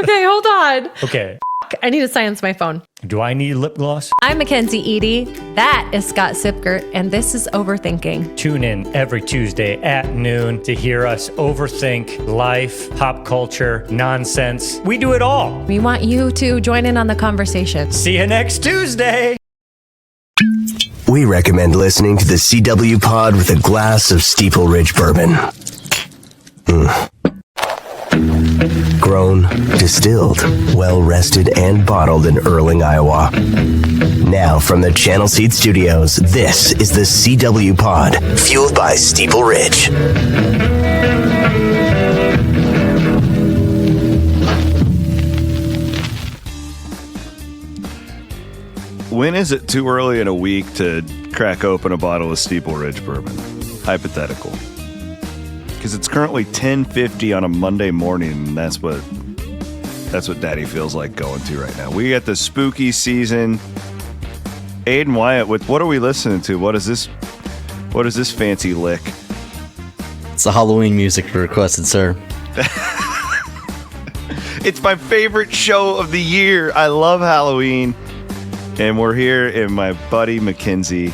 Okay, hold on. Okay. I need to silence my phone. Do I need lip gloss? I'm Mackenzie Edie. That is Scott Sipgert, and this is Overthinking. Tune in every Tuesday at noon to hear us overthink life, pop culture, nonsense. We do it all. We want you to join in on the conversation. See you next Tuesday. We recommend listening to the CW Pod with a glass of Steeple Ridge Bourbon. Grown, distilled, well-rested, and bottled in Erling, Iowa. Now from the Channel Seed Studios, this is the CW Pod, fueled by Steeple Ridge. When is it too early in a week to crack open a bottle of Steeple Ridge Bourbon? Hypothetical. Because it's currently 10:50 on a Monday morning, and that's what Daddy feels like going to right now. We got the spooky season. Aiden Wyatt, what are we listening to? What is this fancy lick? It's the Halloween music you requested, sir. It's my favorite show of the year. I love Halloween. And we're here in my buddy Mackenzie,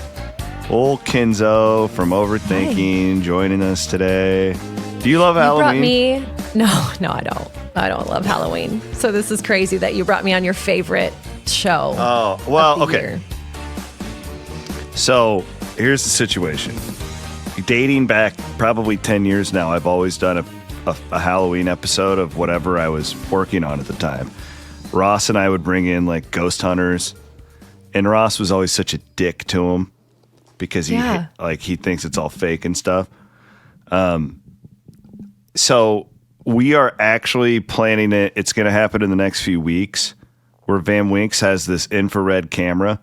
old Kenzo from Overthinking, joining us today. Do you love Halloween? You brought me... No, I don't. I don't love Halloween. So this is crazy that you brought me on your favorite show. Oh, well, okay. Year. So here's the situation. Dating back probably 10 years now, I've always done a Halloween episode of whatever I was working on at the time. Ross and I would bring in like ghost hunters, and Ross was always such a dick to him because he thinks it's all fake and stuff. So we are actually planning it. It's going to happen in the next few weeks, where Van Winks has this infrared camera.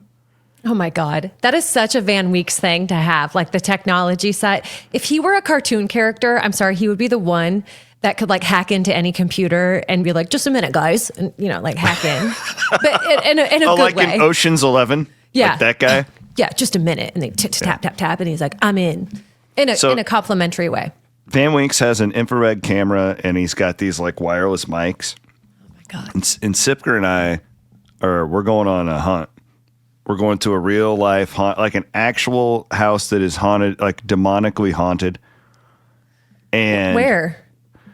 Oh my God. That is such a Van Weeks thing to have, like the technology side. If he were a cartoon character, I'm sorry, he would be the one that could like hack into any computer and be like, just a minute, guys. And, like hack in. But in a good like way. in Ocean's 11? Yeah. Like that guy? Yeah, just a minute. And they tap, tap, tap. And he's like, I'm in a complimentary way. Van Winks has an infrared camera, and he's got these like wireless mics. Oh my God. And Sipker and I we're going on a hunt. We're going to a real life haunt, like an actual house that is haunted, like demonically haunted. And where?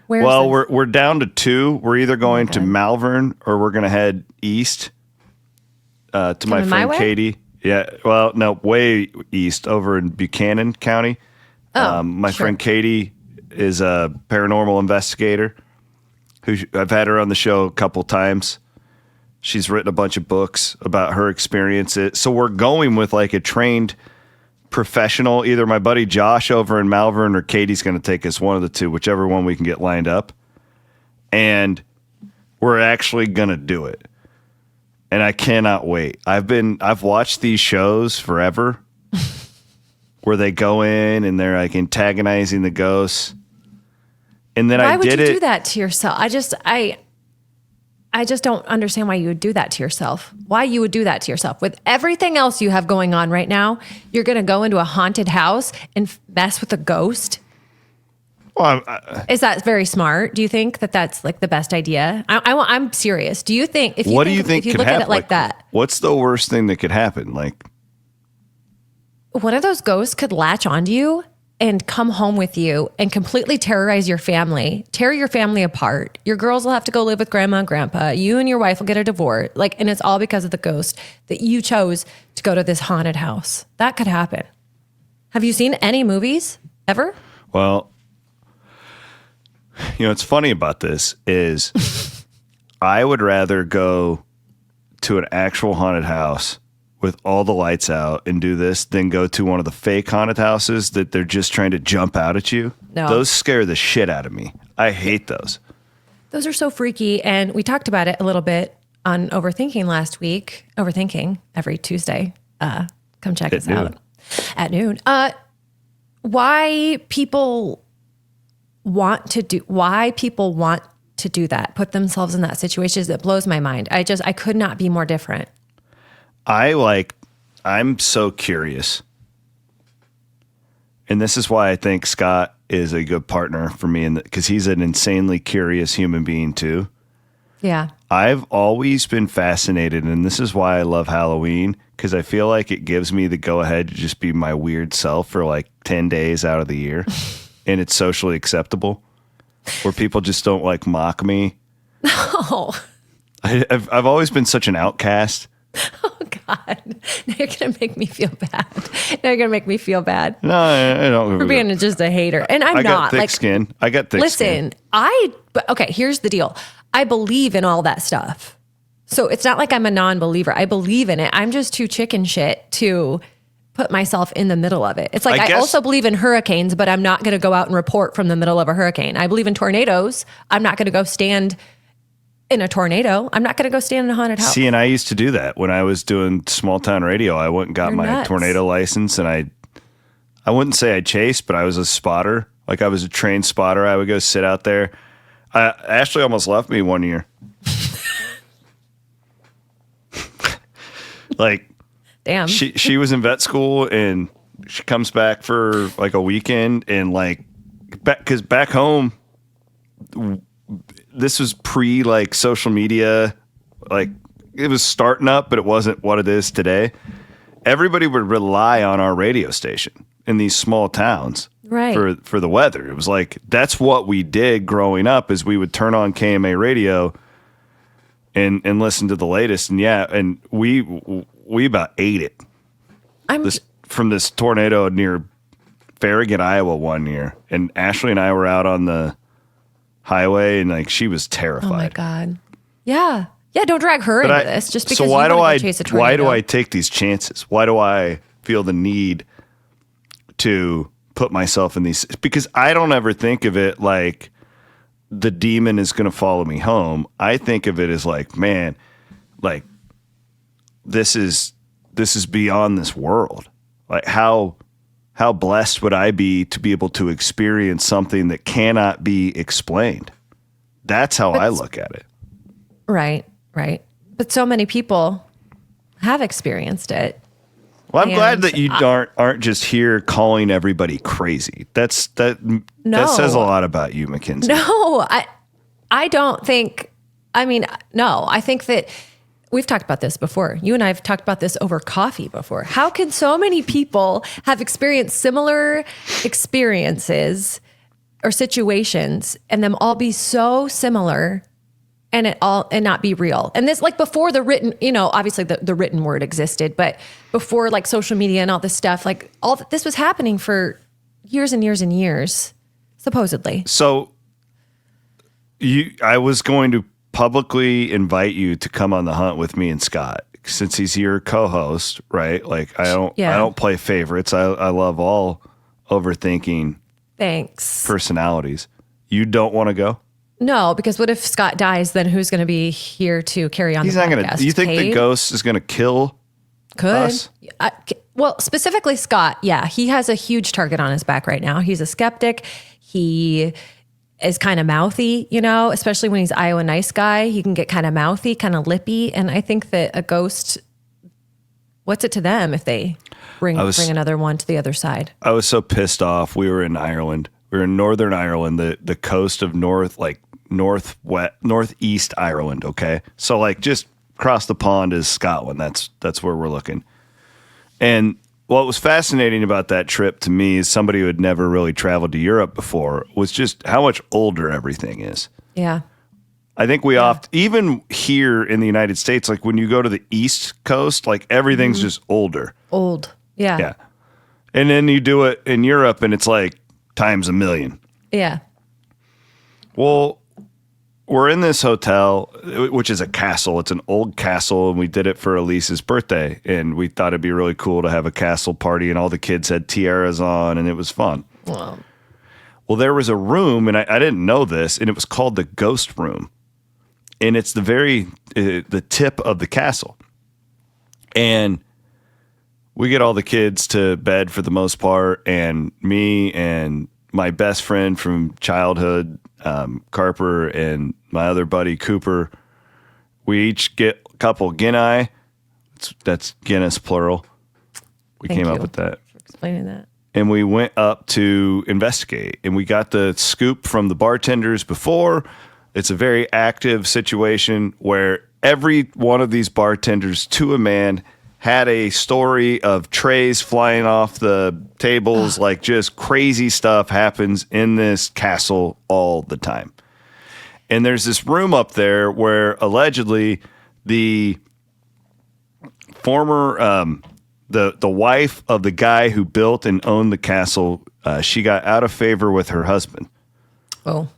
Well, we're down to two. We're either going to Malvern or we're going to head east to my friend Katie. Yeah. Well, no, way east over in Buchanan County. My friend Katie is a paranormal investigator who I've had her on the show a couple times. She's written a bunch of books about her experiences. So we're going with like a trained professional, either my buddy Josh over in Malvern or Katie's going to take us, one of the two, whichever one we can get lined up. And we're actually going to do it. And I cannot wait. I've watched these shows forever where they go in and they're like antagonizing the ghosts. And then Why would you do that to yourself? I just don't understand why you would do that to yourself. Why you would do that to yourself. With everything else you have going on right now, you're going to go into a haunted house and mess with a ghost? Well, is that very smart? Do you think that that's like the best idea? I'm serious. Do you think if you what do you think if you could look happen? at it like that? What's the worst thing that could happen? Like, one of those ghosts could latch onto you and come home with you and completely terrorize your family, tear your family apart. Your girls will have to go live with grandma and grandpa. You and your wife will get a divorce. And it's all because of the ghost that you chose to go to this haunted house. That could happen. Have you seen any movies ever? Well, what's funny about this is I would rather go to an actual haunted house with all the lights out and do this than go to one of the fake haunted houses that they're just trying to jump out at you. No. Those scare the shit out of me. I hate those. Those are so freaky. And we talked about it a little bit on Overthinking last week. Overthinking every Tuesday. Come check us out at noon. Why people want to do that, put themselves in that situation, it blows my mind. I could not be more different. I'm so curious. And this is why I think Scott is a good partner for me, because he's an insanely curious human being too. Yeah. I've always been fascinated, and this is why I love Halloween, because I feel like it gives me the go-ahead to just be my weird self for like 10 days out of the year, and it's socially acceptable, where people just don't like mock me. No. I've always been such an outcast. Oh, God. Now you're going to make me feel bad. No, I don't. For being just a hater. And I'm I not. got thick skin. I got thick skin. Listen, okay, here's the deal. I believe in all that stuff. So it's not like I'm a non-believer. I believe in it. I'm just too chicken shit to put myself in the middle of it. It's like I also believe in hurricanes, but I'm not going to go out and report from the middle of a hurricane. I believe in tornadoes. I'm not going to go stand in a tornado. I'm not going to go stand in a haunted house. See, and I used to do that when I was doing small town radio. I went and got my tornado license, and I wouldn't say I chased, but I was a spotter. Like I was a trained spotter. I would go sit out there. Ashley almost left me one year. Like, damn. She was in vet school, and she comes back for like a weekend, and like, because back home, this was pre like social media, like it was starting up, but it wasn't what it is today. Everybody would rely on our radio station in these small towns, right, for the weather. It was like that's what we did growing up, is we would turn on KMA radio and listen to the latest. And yeah, and we about ate it. From this tornado near Farragut, Iowa one year, and Ashley and I were out on the highway, and like she was terrified. Oh my God. Yeah. Don't drag her into this just because you want to chase a tornado. Why do I take these chances? Why do I feel the need to put myself in these? Because I don't ever think of it like the demon is going to follow me home. I think of it as like, man, like this is beyond this world. Like how blessed would I be to be able to experience something that cannot be explained? That's how I look at it. Right. But so many people have experienced it. Well, I'm glad that you aren't just here calling everybody crazy. That says a lot about you, Mackenzie. No, I don't think. I mean, no, I think that we've talked about this before. You and I have talked about this over coffee before. How can so many people have experienced similar experiences or situations and them all be so similar and not be real? And this, like before the written, obviously the written word existed, but before like social media and all this stuff, like this was happening for years and years and years, supposedly. So I was going to publicly invite you to come on the hunt with me and Scott, since he's your co-host, right? Like I don't play favorites. I love all overthinking personalities. You don't want to go? No, because what if Scott dies? Then who's going to be here to carry on? He's the podcast? Not going to. You think the ghost is going to kill us? Well, specifically Scott. Yeah, he has a huge target on his back right now. He's a skeptic. He is kind of mouthy, especially when he's Iowa nice guy. He can get kind of mouthy, kind of lippy. And I think that a ghost, what's it to them if they bring another one to the other side? I was so pissed off. We were in Ireland. We were in Northern Ireland, the coast of northeast Ireland. Okay. So like just across the pond is Scotland. That's where we're looking. And what was fascinating about that trip to me, is somebody who had never really traveled to Europe before, was just how much older everything is. Yeah. I think even here in the United States, like when you go to the East Coast, like everything's just older. Old. Yeah. Yeah. And then you do it in Europe and it's like times a million. Yeah. Well, we're in this hotel, which is a castle. It's an old castle, and we did it for Elise's birthday, and we thought it'd be really cool to have a castle party, and all the kids had tiaras on, and it was fun. Wow. Well, there was a room, and I didn't know this, and it was called the Ghost Room, and it's the tip of the castle. And we get all the kids to bed for the most part, and me and my best friend from childhood, Carper, and my other buddy Cooper, we each get a couple Guinness. That's Guinness plural. We came up with that. For explaining that. And we went up to investigate, and we got the scoop from the bartenders before. It's a very active situation where every one of these bartenders, to a man, had a story of trays flying off the tables. Like, just crazy stuff happens in this castle all the time. And there's this room up there where allegedly the former the wife of the guy who built and owned the castle, she got out of favor with her husband. Oh.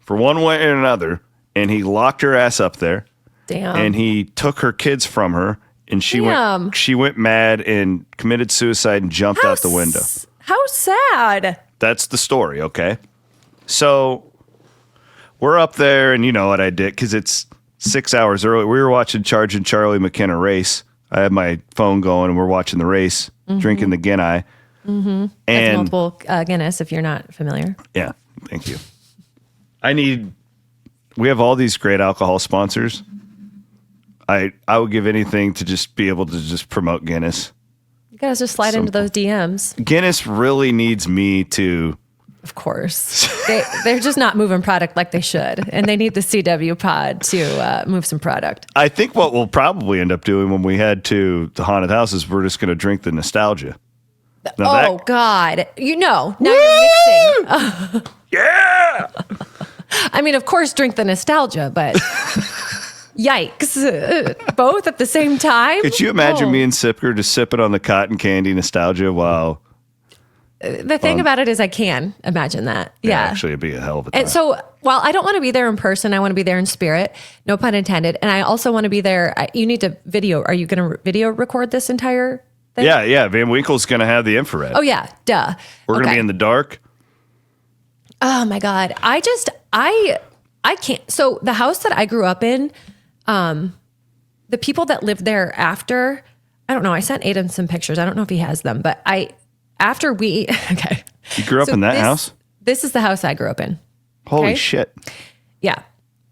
For one way or another, and he locked her ass up there. Damn. And he took her kids from her, and she went mad and committed suicide and jumped out the window. How sad. That's the story, okay? So we're up there, and you know what I did, because it's 6 hours early. We were watching Charge and Charlie McKenna race. I had my phone going, and we're watching the race, drinking the Guinness. Mm-hmm. That's multiple Guinness, if you're not familiar. Yeah, thank you. We have all these great alcohol sponsors. I would give anything to just be able to just promote Guinness. You guys just slide into those DMs. Guinness really needs me to. Of course. They're just not moving product like they should. And they need the CW pod to move some product. I think what we'll probably end up doing when we head to the haunted house is we're just going to drink the nostalgia. Now God. Now you're mixing. Yeah! I mean, of course, drink the nostalgia, but yikes. Both at the same time? Could you imagine me and Sipker just sipping on the cotton candy nostalgia while... The thing about it is I can imagine that. Yeah. Actually, it'd be a hell of a time. And so, while I don't want to be there in person, I want to be there in spirit. No pun intended. And I also want to be there. You need to video. Are you going to video record this entire thing? Yeah. Van Winkle's going to have the infrared. Oh, yeah. Duh. We're going to be in the dark. Oh, my God. I can't. So, the house that I grew up in, the people that lived there after, I don't know. I sent Aiden some pictures. I don't know if he has them, but okay. You grew up in that house? This is the house I grew up in. Holy shit. Yeah.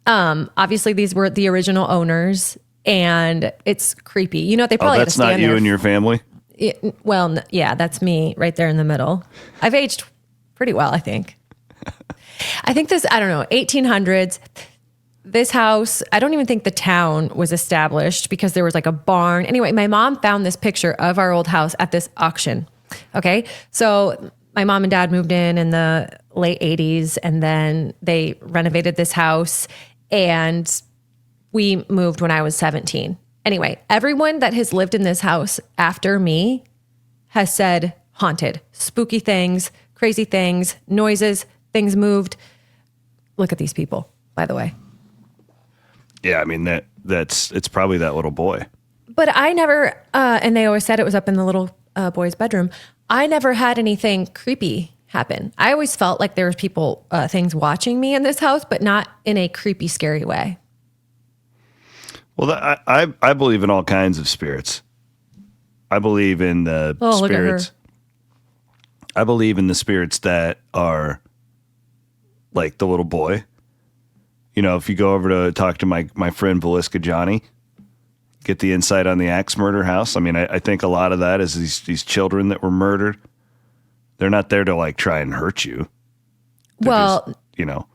Obviously these were the original owners and it's creepy. You know, they probably that's not you and your family? Yeah, that's me right there in the middle. I've aged pretty well, I think. I think I don't know, 1800s. This house, I don't even think the town was established because there was like a barn. Anyway, my mom found this picture of our old house at this auction. Okay. So my mom and dad moved in the late 80s and then they renovated this house and we moved when I was 17. Anyway, everyone that has lived in this house after me has said haunted, spooky things, crazy things, noises, things moved. Look at these people, by the way. Yeah. I mean, it's probably that little boy. But I never, and they always said it was up in the little boy's bedroom. I never had anything creepy happen. I always felt like there was people, things watching me in this house, but not in a creepy, scary way. Well, I believe in all kinds of spirits. I believe in the spirits. I believe in the spirits that are like the little boy. You know, if you go over to talk to my friend Velisca Johnny, get the insight on the axe murder house. I mean, I think a lot of that is these children that were murdered. They're not there to like try and hurt you. They're just,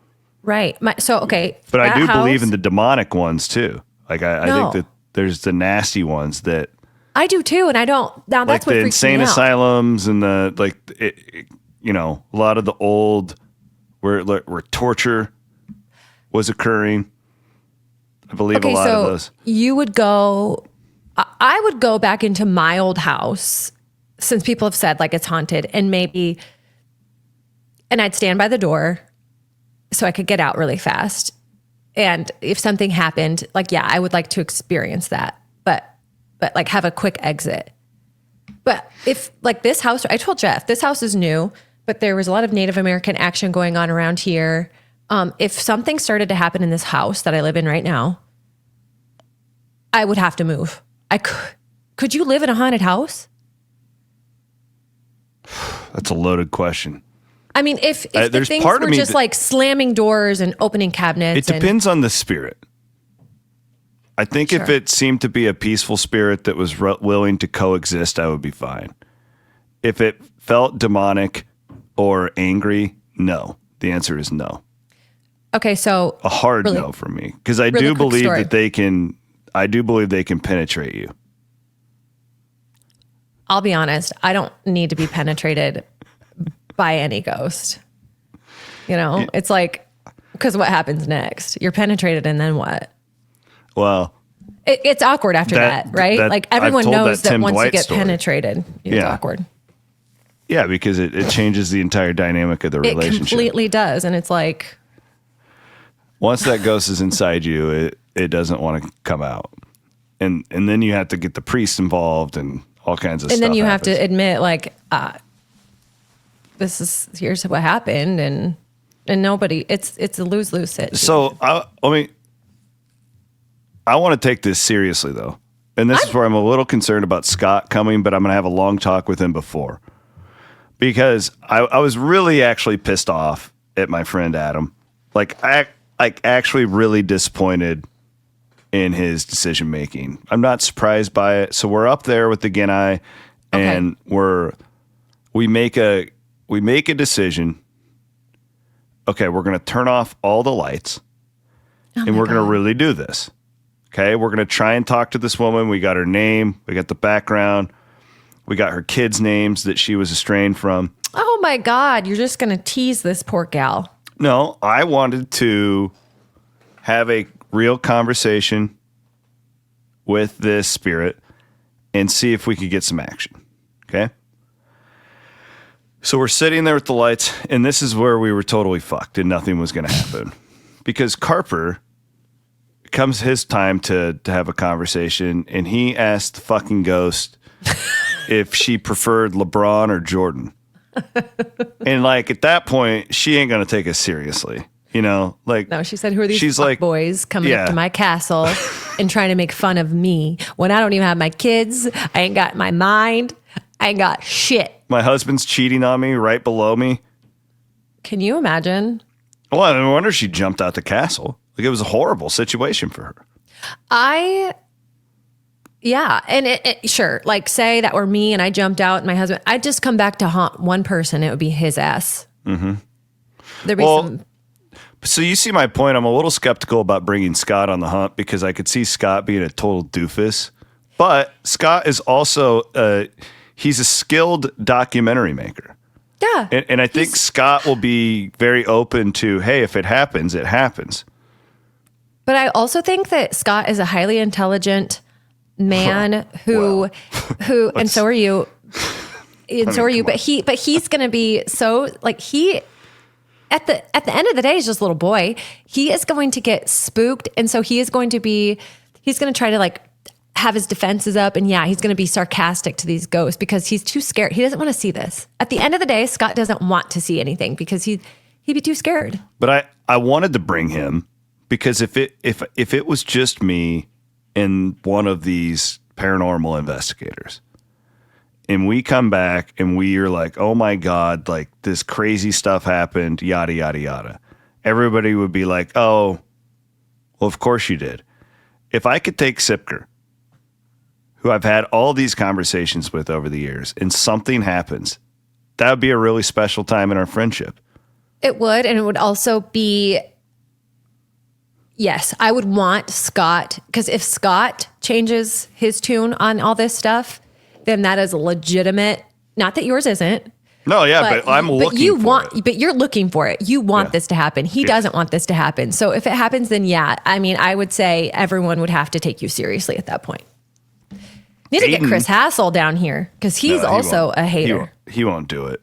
Right. Okay. But I do believe in the demonic ones too. Like I think that there's the nasty ones that I do too. And I don't, now that's what freaks me out. Insane asylums and a lot of the old where torture was occurring. I believe a lot of those. You would go, I would go back into my old house since people have said like it's haunted and I'd stand by the door so I could get out really fast. And if something happened, I would like to experience that, but like have a quick exit. But if like this house, I told Jeff, this house is new, but there was a lot of Native American action going on around here. If something started to happen in this house that I live in right now, I would have to move. Could you live in a haunted house? That's a loaded question. I mean, if the things were just like slamming doors and opening cabinets. It depends on the spirit. I think if it seemed to be a peaceful spirit that was willing to coexist, I would be fine. If it felt demonic or angry, no. The answer is no. Okay, so a hard no for me, because I do believe that they can. I do believe they can penetrate you. I'll be honest. I don't need to be penetrated by any ghost. You know, it's like, because what happens next? You're penetrated, and then what? Well, it's awkward after that, right? Like everyone knows that once you get penetrated, it's awkward. Yeah, because it changes the entire dynamic of the relationship. It completely does, and it's like, once that ghost is inside you, it doesn't want to come out, and then you have to get the priest involved and all kinds of stuff. And then you have to admit, like, here's what happened, and nobody. It's a lose-lose situation. So I want to take this seriously though, and this is where I'm a little concerned about Scott coming, but I'm going to have a long talk with him before, because I was really actually pissed off at my friend Adam, actually really disappointed in his decision making. I'm not surprised by it. So we're up there with the Genai, and we make a decision. Okay, we're going to turn off all the lights, and we're going to really do this. Okay, we're going to try and talk to this woman. We got her name. We got the background. We got her kids' names that she was estranged from. Oh my God, you're just going to tease this poor gal. No, I wanted to have a real conversation with this spirit and see if we could get some action. Okay? So we're sitting there with the lights, and this is where we were totally fucked and nothing was going to happen. Because Carper comes his time to have a conversation, and he asked the fucking ghost if she preferred LeBron or Jordan. And like at that point, she ain't going to take us seriously. You know, like, no, she said, who are these boys coming up to my castle and trying to make fun of me when I don't even have my kids? I ain't got my mind. I ain't got shit. My husband's cheating on me right below me. Can you imagine? Well, I wonder she jumped out the castle. Like, it was a horrible situation for her. And sure, like say that were me and I jumped out and my husband, I'd just come back to haunt one person. It would be his ass. Mm-hmm. There'd be some... So you see my point. I'm a little skeptical about bringing Scott on the hunt because I could see Scott being a total doofus. But Scott is also, he's a skilled documentary maker. Yeah. And I think Scott will be very open to, hey, if it happens, it happens. But I also think that Scott is a highly intelligent man who, and so are you. And so are you. But he's going to be so like at the end of the day, he's just a little boy. He is going to get spooked. And so he's going to try to like have his defenses up. And yeah, he's going to be sarcastic to these ghosts because he's too scared. He doesn't want to see this. At the end of the day, Scott doesn't want to see anything because he'd be too scared. But I wanted to bring him because if it was just me and one of these paranormal investigators, and we come back and we are like, oh my God, like this crazy stuff happened, yada, yada, yada. Everybody would be like, oh, well, of course you did. If I could take Sipker, who I've had all these conversations with over the years, and something happens, that would be a really special time in our friendship. It would. And it would also be, yes, I would want Scott, because if Scott changes his tune on all this stuff, then that is a legitimate, not that yours isn't. No, yeah, but I'm looking for it. But you're looking for it. You want this to happen. He doesn't want this to happen. So if it happens, then yeah, I mean, I would say everyone would have to take you seriously at that point. Need to get Chris Hassel down here because he's also a hater. He won't do it.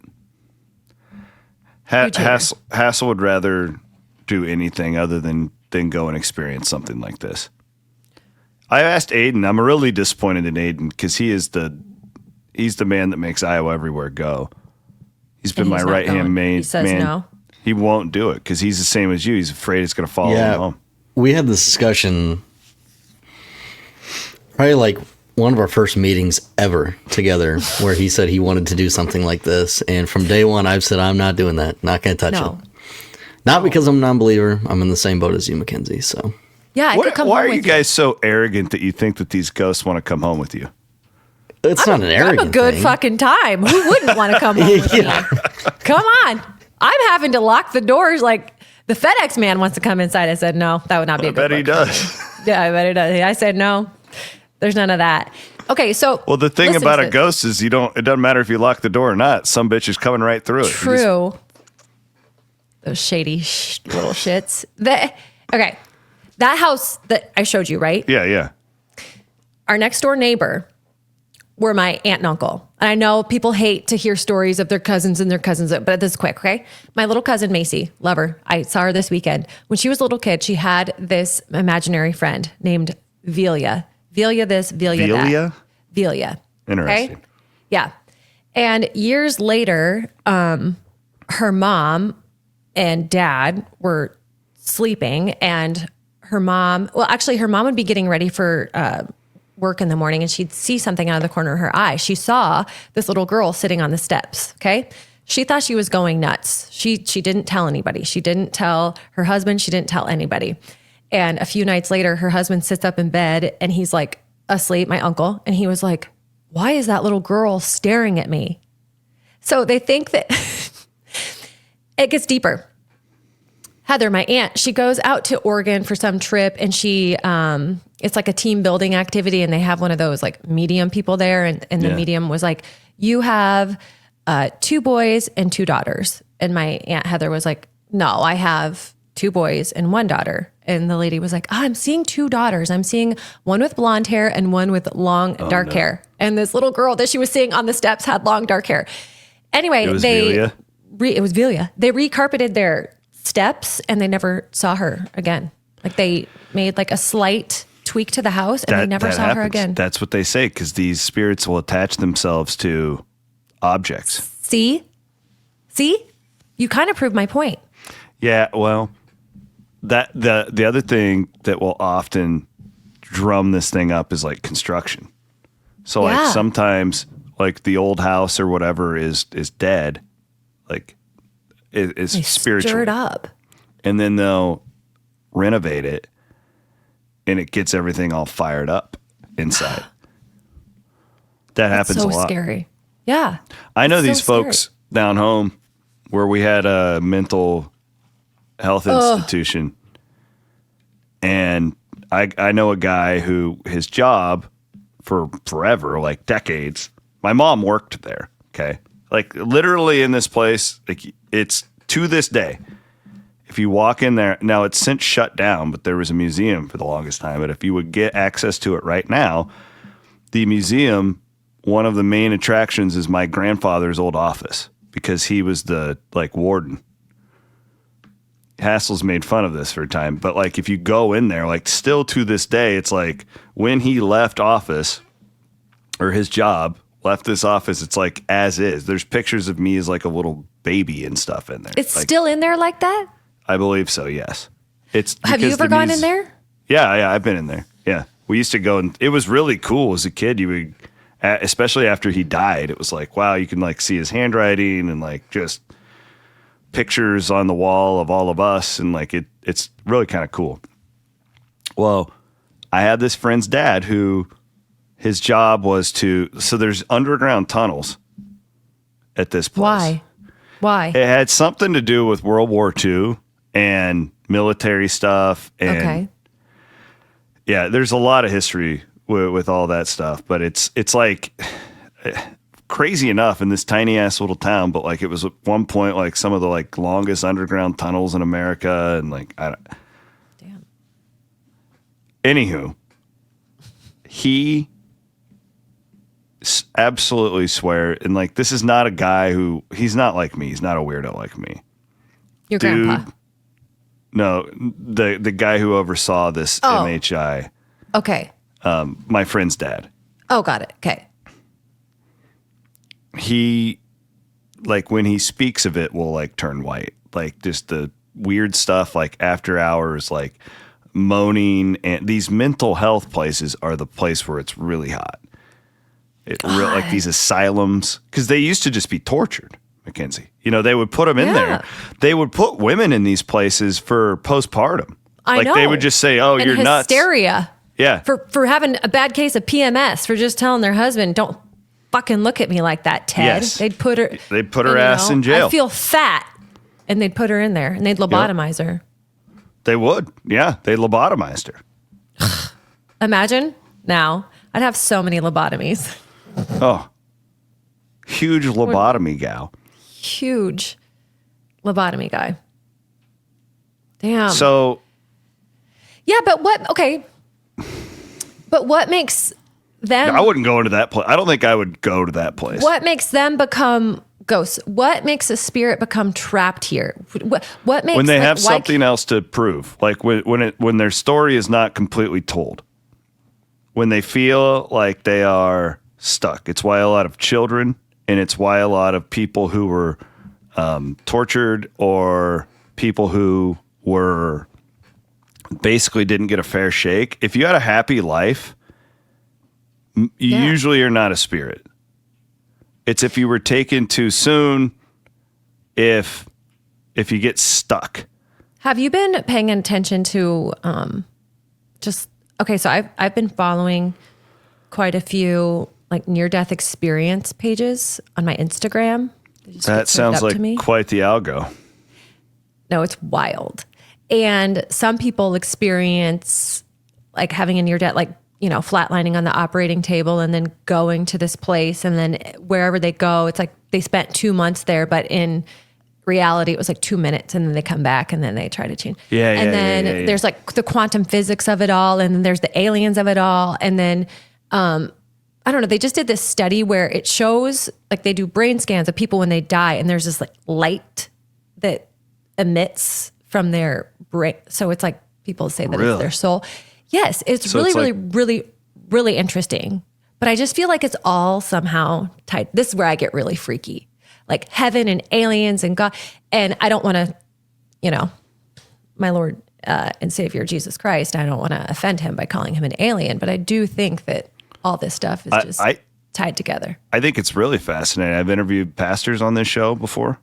Hassel would rather do anything other than go and experience something like this. I asked Aiden. I'm really disappointed in Aiden because he's the man that makes Iowa Everywhere go. He's been my right-hand man. He says no. He won't do it because he's the same as you. He's afraid it's going to follow him home. We had this discussion probably like one of our first meetings ever together where he said he wanted to do something like this. And from day one, I've said, I'm not doing that. Not going to touch it. Not because I'm a non-believer. I'm in the same boat as you, Mackenzie. So yeah, why are you guys so arrogant that you think that these ghosts want to come home with you? It's not an arrogant thing. I'm a good fucking time. Who wouldn't want to come home with me? Come on. I'm having to lock the doors like The FedEx man wants to come inside. I said, no, that would not be a good look. I bet he does. Yeah, I bet he does. I said, no, there's none of that. Okay, so. Well, the thing about a ghost is it doesn't matter if you lock the door or not. Some bitch is coming right through it. True. Those shady little shits. Okay. That house that I showed you, right? Yeah. Our next door neighbor were my aunt and uncle. And I know people hate to hear stories of their cousins and their cousins, but this is quick, okay? My little cousin, Macy, love her. I saw her this weekend. When she was a little kid, she had this imaginary friend named Velia. Velia this, Velia that. Velia. Interesting. Okay? Yeah. And years later, her mom and dad were sleeping, and her mom would be getting ready for work in the morning, and she'd see something out of the corner of her eye. She saw this little girl sitting on the steps. Okay. She thought she was going nuts. She didn't tell anybody. She didn't tell her husband. She didn't tell anybody. And a few nights later, her husband sits up in bed and he's like asleep, my uncle. And he was like, why is that little girl staring at me? So they think that it gets deeper. Heather, my aunt, she goes out to Oregon for some trip, and she, it's like a team building activity, and they have one of those like medium people there. And the medium was like, you have 2 boys and 2 daughters. And my aunt Heather was like, no, I have 2 boys and 1 daughter. And the lady was like, I'm seeing 2 daughters. I'm seeing one with blonde hair and one with long dark hair. And this little girl that she was seeing on the steps had long dark hair. Anyway, it was Velia. It was Velia. They recarpeted their steps and they never saw her again. Like they made like a slight tweak to the house and they never saw her again. That's what they say, because these spirits will attach themselves to objects. See? You kind of proved my point. Yeah, well, that the other thing that will often drum this thing up is like construction. So like sometimes like the old house or whatever is dead, like is spiritual. Stirred up. And then they'll renovate it and it gets everything all fired up inside. That happens a lot. So scary. Yeah. I know these folks down home where we had a mental health institution. And I know a guy who his job for forever, like decades, my mom worked there. Okay. Like literally in this place, like it's to this day. If you walk in there, now it's since shut down, but there was a museum for the longest time. But if you would get access to it right now, the museum, one of the main attractions is my grandfather's old office because he was the like warden. Hassel's made fun of this for a time, but like if you go in there, like still to this day, it's like when he left office or his job, left this office, it's like as is. There's pictures of me as like a little baby and stuff in there. It's like, still in there like that? I believe so, yes. Have you ever gone in there? Yeah, I've been in there. Yeah. We used to go and it was really cool as a kid. You would, especially after he died, it was like, wow, you can like see his handwriting and like just pictures on the wall of all of us. And like, it's really kind of cool. Well, I had this friend's dad who his job was so there's underground tunnels at this place. Why? It had something to do with World War II and military stuff. And yeah, there's a lot of history with all that stuff, but it's like crazy enough in this tiny ass little town. But like, it was at one point, like some of the like longest underground tunnels in America. And like, Damn. Anywho, he absolutely swear. And like, this is not a guy he's not like me. He's not a weirdo like me. Your grandpa? No, the guy who oversaw this MHI. Okay. My friend's dad. Oh, got it. Okay. He, like, when he speaks of it, will like turn white. Like just the weird stuff, like after hours, like moaning. And these mental health places are the place where it's really hot. Like these asylums, because they used to just be tortured, Mackenzie. You know, they would put them in there. They would put women in these places for postpartum. I know. They would just say, "Oh, you're nuts." Hysteria. Yeah. For having a bad case of PMS, for just telling their husband, "Don't fucking look at me like that, Ted." Yes. They'd put her ass in jail. I feel fat. and they'd put her in there and they'd lobotomize her. They would. Yeah. They lobotomized her. Imagine now. I'd have so many lobotomies. Oh, huge lobotomy gal. Huge lobotomy guy. Damn. So. Yeah, but what makes them... I wouldn't go into that place. I don't think I would go to that place. What makes them become ghosts? What makes a spirit become trapped here? What makes... When they have something else to prove. Like when their story is not completely told. When they feel like they are stuck. It's why a lot of children, and it's why a lot of people who were tortured, or people who were basically didn't get a fair shake. If you had a happy life, you usually are not a spirit. It's if you were taken too soon, if you get stuck. Have you been paying attention to so I've been following quite a few like near-death experience pages on my Instagram. That sounds like quite the algo. No, it's wild. And some people experience like having a near-death, like, you know, flatlining on the operating table and then going to this place, and then wherever they go, it's like they spent 2 months there, but in reality, it was like 2 minutes, and then they come back and then they try to change. And then there's like the quantum physics of it all, and then there's the aliens of it all. And then, I don't know, they just did this study where it shows, like they do brain scans of people when they die, and there's this like light that emits from their brain. So it's like people say that it's their soul. Yes, it's really interesting. But I just feel like it's all somehow tied. This is where I get really freaky. Like heaven and aliens and God. And I don't want to, you know, my Lord and Savior Jesus Christ, I don't want to offend him by calling him an alien. But I do think that all this stuff is just tied together. I think it's really fascinating. I've interviewed pastors on this show before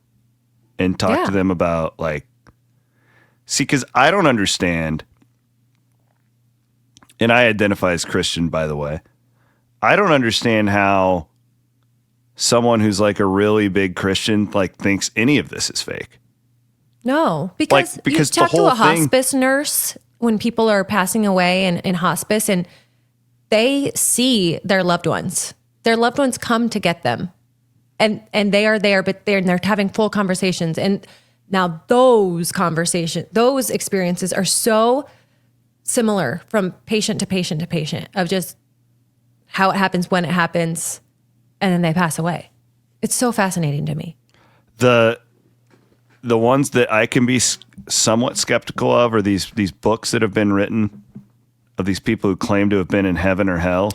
and talked to them about like, because I don't understand, and I identify as Christian, by the way. I don't understand how someone who's like a really big Christian like thinks any of this is fake. No, because you talk to a hospice nurse when people are passing away in hospice, and they see their loved ones. Their loved ones come to get them, and they are there, but they're having full conversations. And now those experiences are so similar from patient to patient to patient, of just how it happens, when it happens, and then they pass away. It's so fascinating to me. The ones that I can be somewhat skeptical of are these books that have been written of these people who claim to have been in heaven or hell.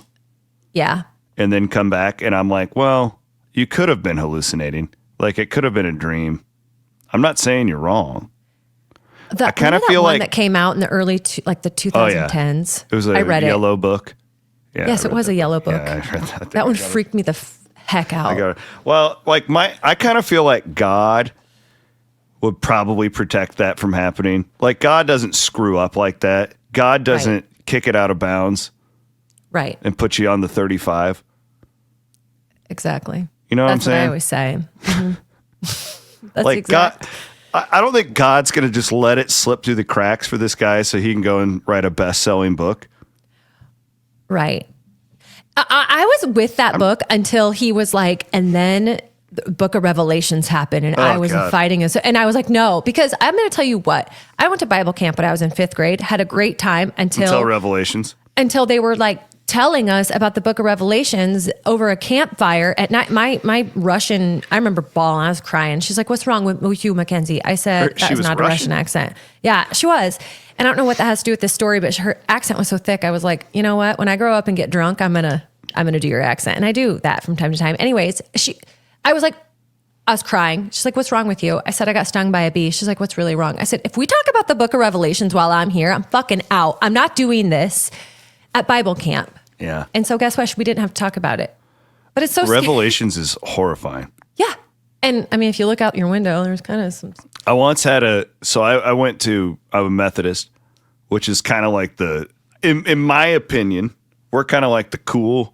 Yeah. And then come back, and I'm like, well, you could have been hallucinating. Like it could have been a dream. I'm not saying you're wrong. I kind of feel like that came out in the early, like the 2010s. It was a yellow book. Yeah, yes, it was a yellow book. Yeah, I read that. That one freaked me the heck out. I kind of feel like God would probably protect that from happening. Like God doesn't screw up like that. God doesn't kick it out of bounds. Right. And put you on the 35. Exactly. You know what I'm saying? That's what I always say. Mm-hmm. That's like God, I don't think God's going to just let it slip through the cracks for this guy so he can go and write a best-selling book. Right. I was with that book until he was like, and then the Book of Revelations happened, and I was fighting it. And I was like, no, because I'm going to tell you what. I went to Bible camp when I was in 5th grade, had a great time until Revelations. Until they were like telling us about the Book of Revelations over a campfire at night. My Russian, I remember bawling. I was crying. She's like, "What's wrong with you, Mackenzie?" I said, "That was not a Russian accent." Yeah, she was. And I don't know what that has to do with this story, but her accent was so thick. I was like, you know what? When I grow up and get drunk, I'm gonna do your accent, and I do that from time to time. Anyways, I was crying. She's like, "What's wrong with you?" I said, "I got stung by a bee." She's like, "What's really wrong?" I said, "If we talk about the Book of Revelations while I'm here, I'm fucking out. I'm not doing this at Bible camp." Yeah. And so guess what? We didn't have to talk about it. But it's so Revelations is horrifying. Yeah. And I mean, if you look out your window, there's kind of some... I once had I'm a Methodist, which is kind of like in my opinion, we're kind of like the cool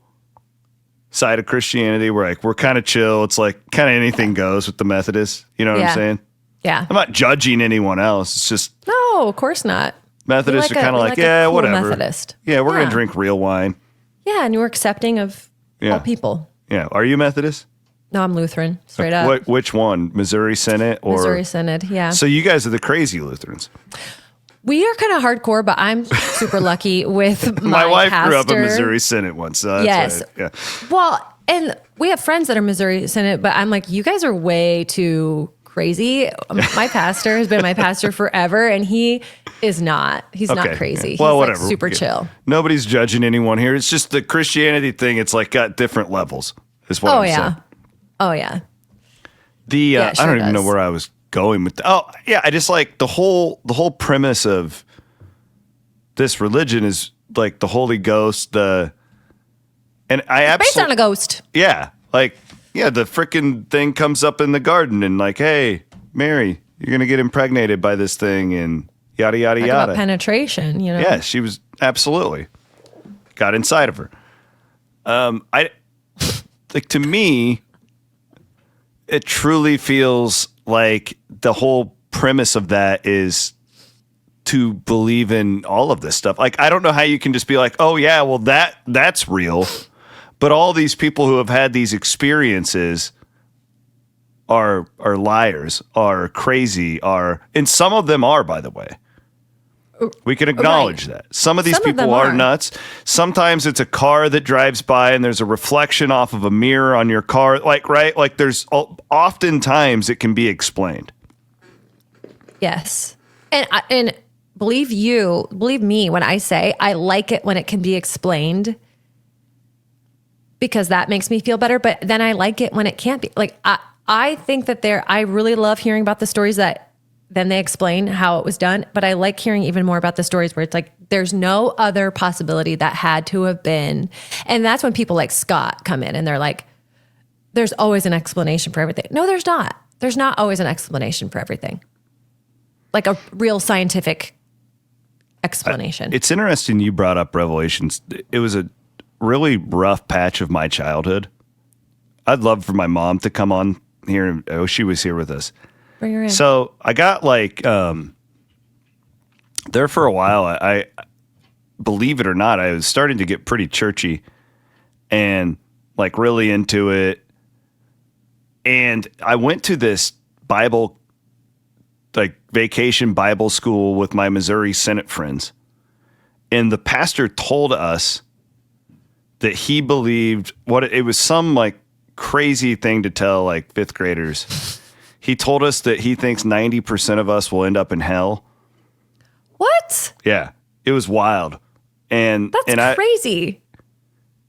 side of Christianity. We're kind of chill. It's like kind of anything goes with the Methodists. You know what I'm saying? Yeah. I'm not judging anyone else. It's just No, of course not. Methodists You're are kind of like, a yeah, cool whatever. Methodist. Yeah, we're Yeah. gonna drink real wine. Yeah, and you're accepting of Yeah. all people. Yeah. Are you Methodist? No, I'm Lutheran, straight up. Which one? Missouri Synod or Missouri Synod, yeah. So you guys are the crazy Lutherans. We are kind of hardcore, but I'm super lucky with My wife grew up pastor. in Missouri Synod once. So Yes. Yeah. Well, and we have friends that are Missouri Synod, but I'm like, you guys are way too crazy. My pastor has been my pastor forever, and he is not. He's not crazy. Yeah. Well, He's whatever. Like super chill. Nobody's judging anyone here. It's just the Christianity thing. It's like got different levels. Is what I'm saying. Oh yeah. I sure don't even know does. where I was going with. I just like the whole premise of this religion is like the Holy Ghost. And I Based on a ghost. the freaking thing comes up in the garden and like, hey, Mary, you're gonna get impregnated by this thing and yada yada Talk yada. about penetration, you know. Yeah, she was absolutely got inside of her. To me, it truly feels like the whole premise of that is to believe in all of this stuff. Like, I don't know how you can just be like, oh yeah, well that's real. But all these people who have had these experiences are liars, are crazy, and some of them are, by the way. We can acknowledge that. Some of these people are nuts. Sometimes it's a car that drives by and there's a reflection off of a mirror on your car. Like, right? Like there's oftentimes it can be explained. Yes. And believe me when I say I like it when it can be explained, because that makes me feel better. But then I like it when it can't be. Like, I think that I really love hearing about the stories that then they explain how it was done. But I like hearing even more about the stories where it's like, there's no other possibility that had to have been. And that's when people like Scott come in and they're like, there's always an explanation for everything. No, there's not. There's not always an explanation for everything. Like a real scientific explanation. It's interesting you brought up Revelations. It was a really rough patch of my childhood. I'd love for my mom to come on here. Oh, she was here with us. Bring her in. So I got like there for a while. I believe it or not, I was starting to get pretty churchy and like really into it. And I went to this Bible, like vacation Bible school with my Missouri Synod friends. And the pastor told us that he believed it was some like crazy thing to tell like fifth graders. He told us that he thinks 90% of us will end up in hell. What? Yeah, it was wild. And crazy.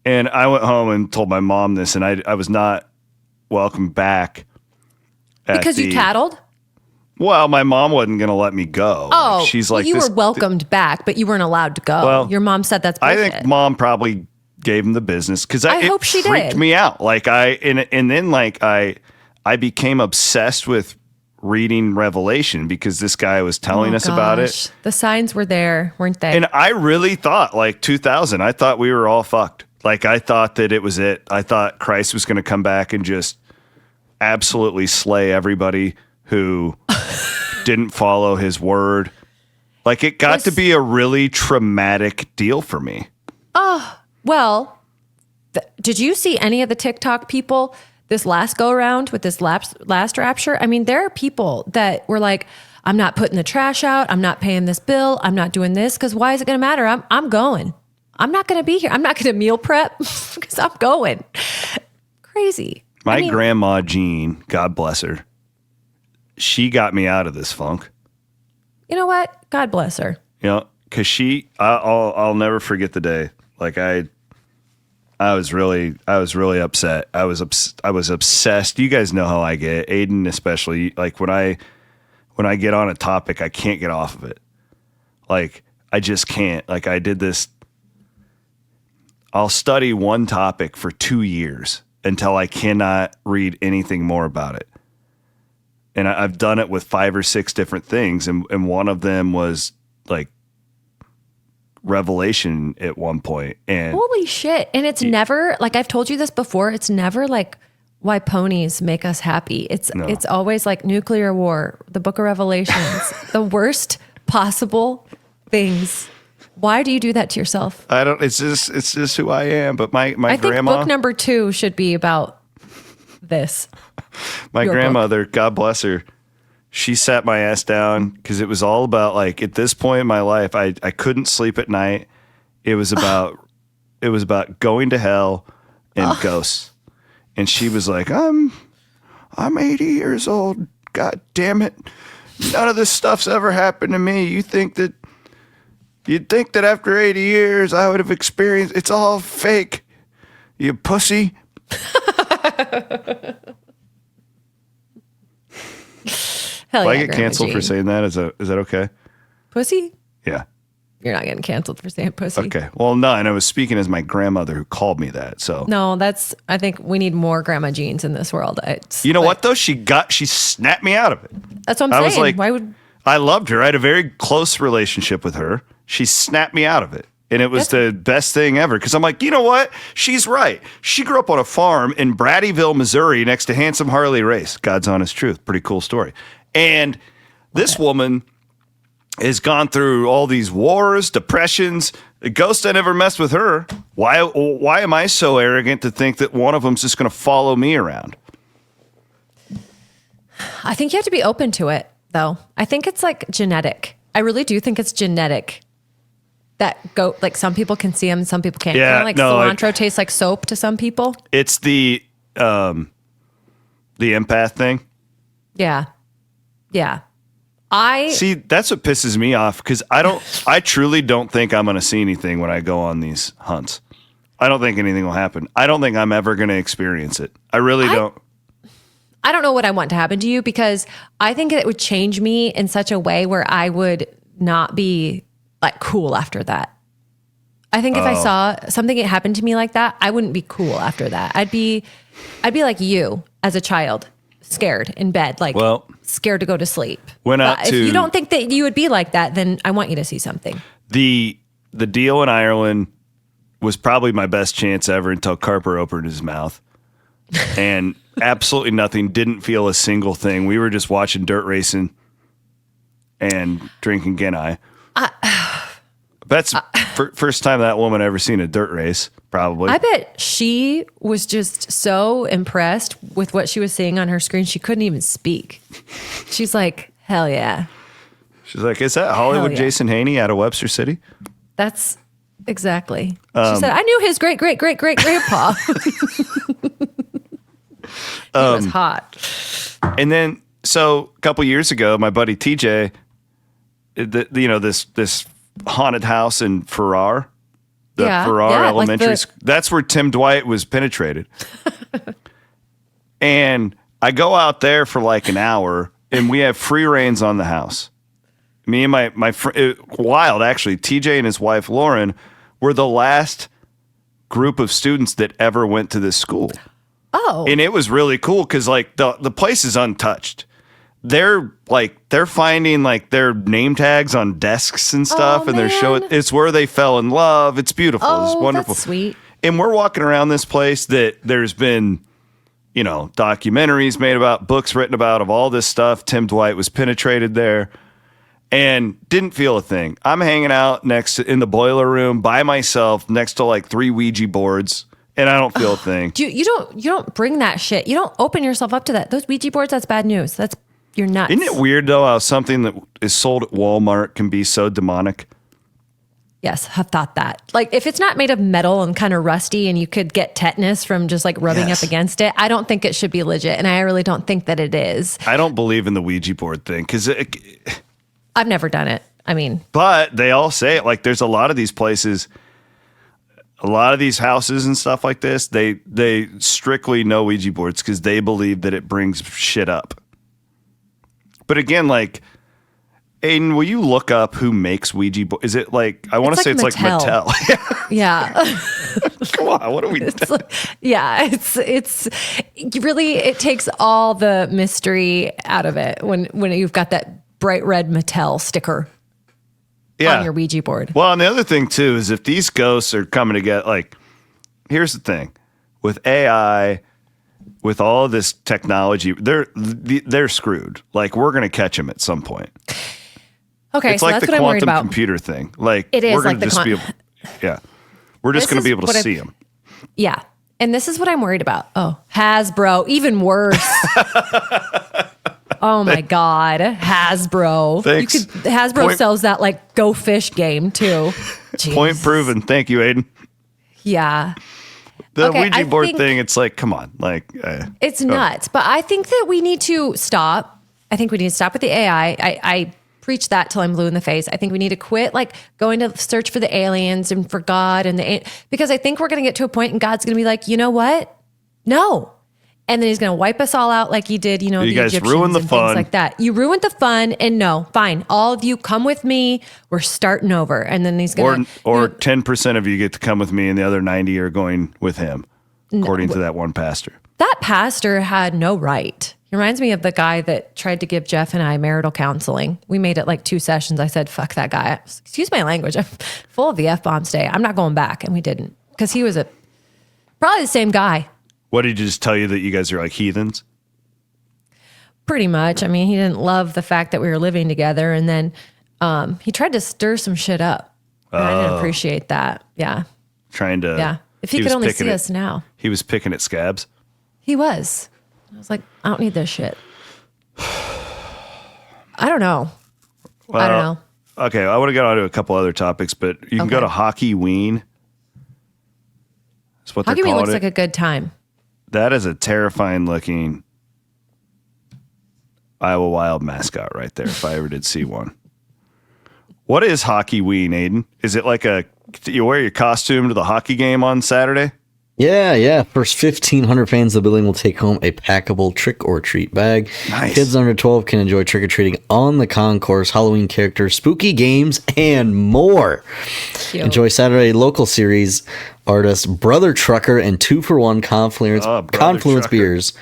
And I went home and told my mom this, and I was not welcome back. Because you tattled? Well, my mom wasn't going to let me go. Oh, she's like, you were welcomed back, but you weren't allowed to go. Well, your mom said that's bullshit. I think mom probably gave him the business because I hope she freaked did. me out. Like and then like I became obsessed with reading Revelation because this guy was telling us about it. The signs were there, weren't they? And I really thought like 2000, I thought we were all fucked. Like I thought that it was it. I thought Christ was going to come back and just absolutely slay everybody who didn't follow his word. Like it got to be a really traumatic deal for me. Oh, well, did you see any of the TikTok people this last go around with this last rapture? I mean, there are people that were like, I'm not putting the trash out. I'm not paying this bill. I'm not doing this because why is it going to matter? I'm going. I'm not going to be here. I'm not going to meal prep because I'm going. Crazy. My grandma Jean, God bless her, she got me out of this funk. You know what? God bless her. You know, because I'll never forget the day. Like I was really upset. I was obsessed. You guys know how I get, Aiden especially. Like when I get on a topic, I can't get off of it. Like I just can't. Like I did this. I'll study one topic for 2 years until I cannot read anything more about it. And I've done it with 5 or 6 different things, and one of them was like Revelation at one point. And holy shit. And it's never, like I've told you this before, it's never like why ponies make us happy. It's always like nuclear war, the Book of Revelations, the worst possible things. Why do you do that to yourself? I don't. It's just who I am. But my I grandma. think book number 2 should be about this. My grandmother, God bless her, she sat my ass down because it was all about, like, at this point in my life, I couldn't sleep at night. It was about going to hell and ghosts. And she was like, I'm 80 years old. God damn it. None of this stuff's ever happened to me. You'd think that after 80 years I would have experienced, it's all fake. You pussy. Hell Will yeah, I get canceled for saying that? Is that okay? Pussy? Yeah. You're not getting canceled for saying pussy. Okay. Well, no, and I was speaking as my grandmother who called me that. So no, I think we need more grandma jeans in this world. You know what though? She snapped me out of it. That's what I'm saying. Was like, why would I loved her. I had a very close relationship with her. She snapped me out of it. And it was the best thing ever. Because I'm like, you know what? She's right. She grew up on a farm in Bradyville, Missouri, next to Handsome Harley Race. God's honest truth. Pretty cool story. And this woman has gone through all these wars, depressions. The ghost, I never messed with her. Why am I so arrogant to think that one of them's just going to follow me around? I think you have to be open to it, though. I think it's like genetic. I really do think it's genetic. That like some people can see them, some people can't. Yeah, cilantro tastes like soap to some people. It's the empath thing. Yeah. See, that's what pisses me off because I truly don't think I'm going to see anything when I go on these hunts. I don't think anything will happen. I don't think I'm ever going to experience it. I really don't. I don't know what I want to happen to you because I think it would change me in such a way where I would not be like cool after that. I think if I saw something that happened to me like that, I wouldn't be cool after that. I'd be like you as a child, scared in bed, scared to go to sleep. If you don't think that you would be like that, then I want you to see something. The deal in Ireland was probably my best chance ever until Carper opened his mouth. And absolutely nothing, didn't feel a single thing. We were just watching dirt racing and drinking Genai. That's first time that woman ever seen a dirt race, probably. I bet she was just so impressed with what she was seeing on her screen, she couldn't even speak. She's like, hell yeah. She's like, is that Hollywood Jason Haney out of Webster City? That's exactly. She said, I knew his great-great-great-great-grandpa. He was hot. And then, so a couple years ago, my buddy TJ, this haunted house in Farrar, Farrar Elementary School. That's where Tim Dwight was penetrated. And I go out there for like an hour, and we have free reins on the house. Me and my friend, wild actually. TJ and his wife Lauren were the last group of students that ever went to this school. Oh, and it was really cool because like the place is untouched. They're finding like their name tags on desks and stuff, and they're showing it's where they fell in love. It's beautiful. It's wonderful. That's sweet. And we're walking around this place that there's been, documentaries made about, books written about of all this stuff. Tim Dwight was penetrated there and didn't feel a thing. I'm hanging out in the boiler room by myself next to like 3 Ouija boards. And I don't feel a thing. You don't bring that shit. You don't open yourself up to that. Those Ouija boards, that's bad news. You're nuts. Isn't it weird though how something that is sold at Walmart can be so demonic? Yes, have thought that. Like if it's not made of metal and kind of rusty and you could get tetanus from just like rubbing up against it, I don't think it should be legit. And I really don't think that it is. I don't believe in the Ouija board thing because I've never done it. But they all say it. Like there's a lot of these places, a lot of these houses and stuff like this, they strictly no Ouija boards because they believe that it brings shit up. But again, like, Aiden, will you look up who makes Ouija boards? Is it like, I want to say it's like Mattel. Yeah. Come on, what are we doing? It's really, it takes all the mystery out of it when you've got that bright red Mattel sticker on your Ouija board. Well, and the other thing too is if these ghosts are coming to get, like, here's the thing with AI with all of this technology, they're screwed. Like, we're going to catch them at some point. Okay, it's so like that's the what I'm worried quantum about. computer thing. Like, it is we're going like to just be able, yeah, we're just going to be able to see them. Yeah, and this is what I'm worried about. Oh, Hasbro, even worse. Oh my God, Hasbro. Thanks. Hasbro sells that like Go Fish game too. Jeez. Point proven. Thank you, Aiden. Yeah. The Ouija board thing, it's like, come on. Like, it's nuts. But I think that we need to stop. I think we need to stop with the AI. I preach that till I'm blue in the face. I think we need to quit like going to search for the aliens and for God because I think we're going to get to a point and God's going to be like, you know what? No. And then he's going to wipe us all out like he did, you the guys Egyptians ruined the and fun. Things like that. You ruined the fun, and no, fine. All of you come with me. We're starting over. And then he's going to... Or 10% of you get to come with me and the other 90 are going with him, according to that one pastor. That pastor had no right. He reminds me of the guy that tried to give Jeff and I marital counseling. We made it like 2 sessions. I said, fuck that guy. Excuse my language. I'm full of the F-bombs today. I'm not going back. And we didn't. Because he was probably the same guy. What, did he just tell you that you guys are like heathens? Pretty much. I mean, he didn't love the fact that we were living together. And then he tried to stir some shit up. And I didn't appreciate that. Yeah. Yeah. If he could only see us now. He was picking at scabs? He was. I was like, I don't need this shit. I don't know. Well, I don't know. Okay, I want to get on to a couple other topics, but you can go to Hockey Ween. That's what Hockey they're Ween calling looks like a good time. That is a terrifying looking Iowa Wild mascot right there, if I ever did see one. What is Hockey Ween, Aiden? Is it like you wear your costume to the hockey game on Saturday? Yeah. First 1,500 fans of the building will take home a packable trick or treat bag. Nice. Kids under 12 can enjoy trick or treating on the concourse, Halloween characters, spooky games, and more. Cute. Enjoy Saturday local series artist Brother Trucker and 2-for-1 Confluence beers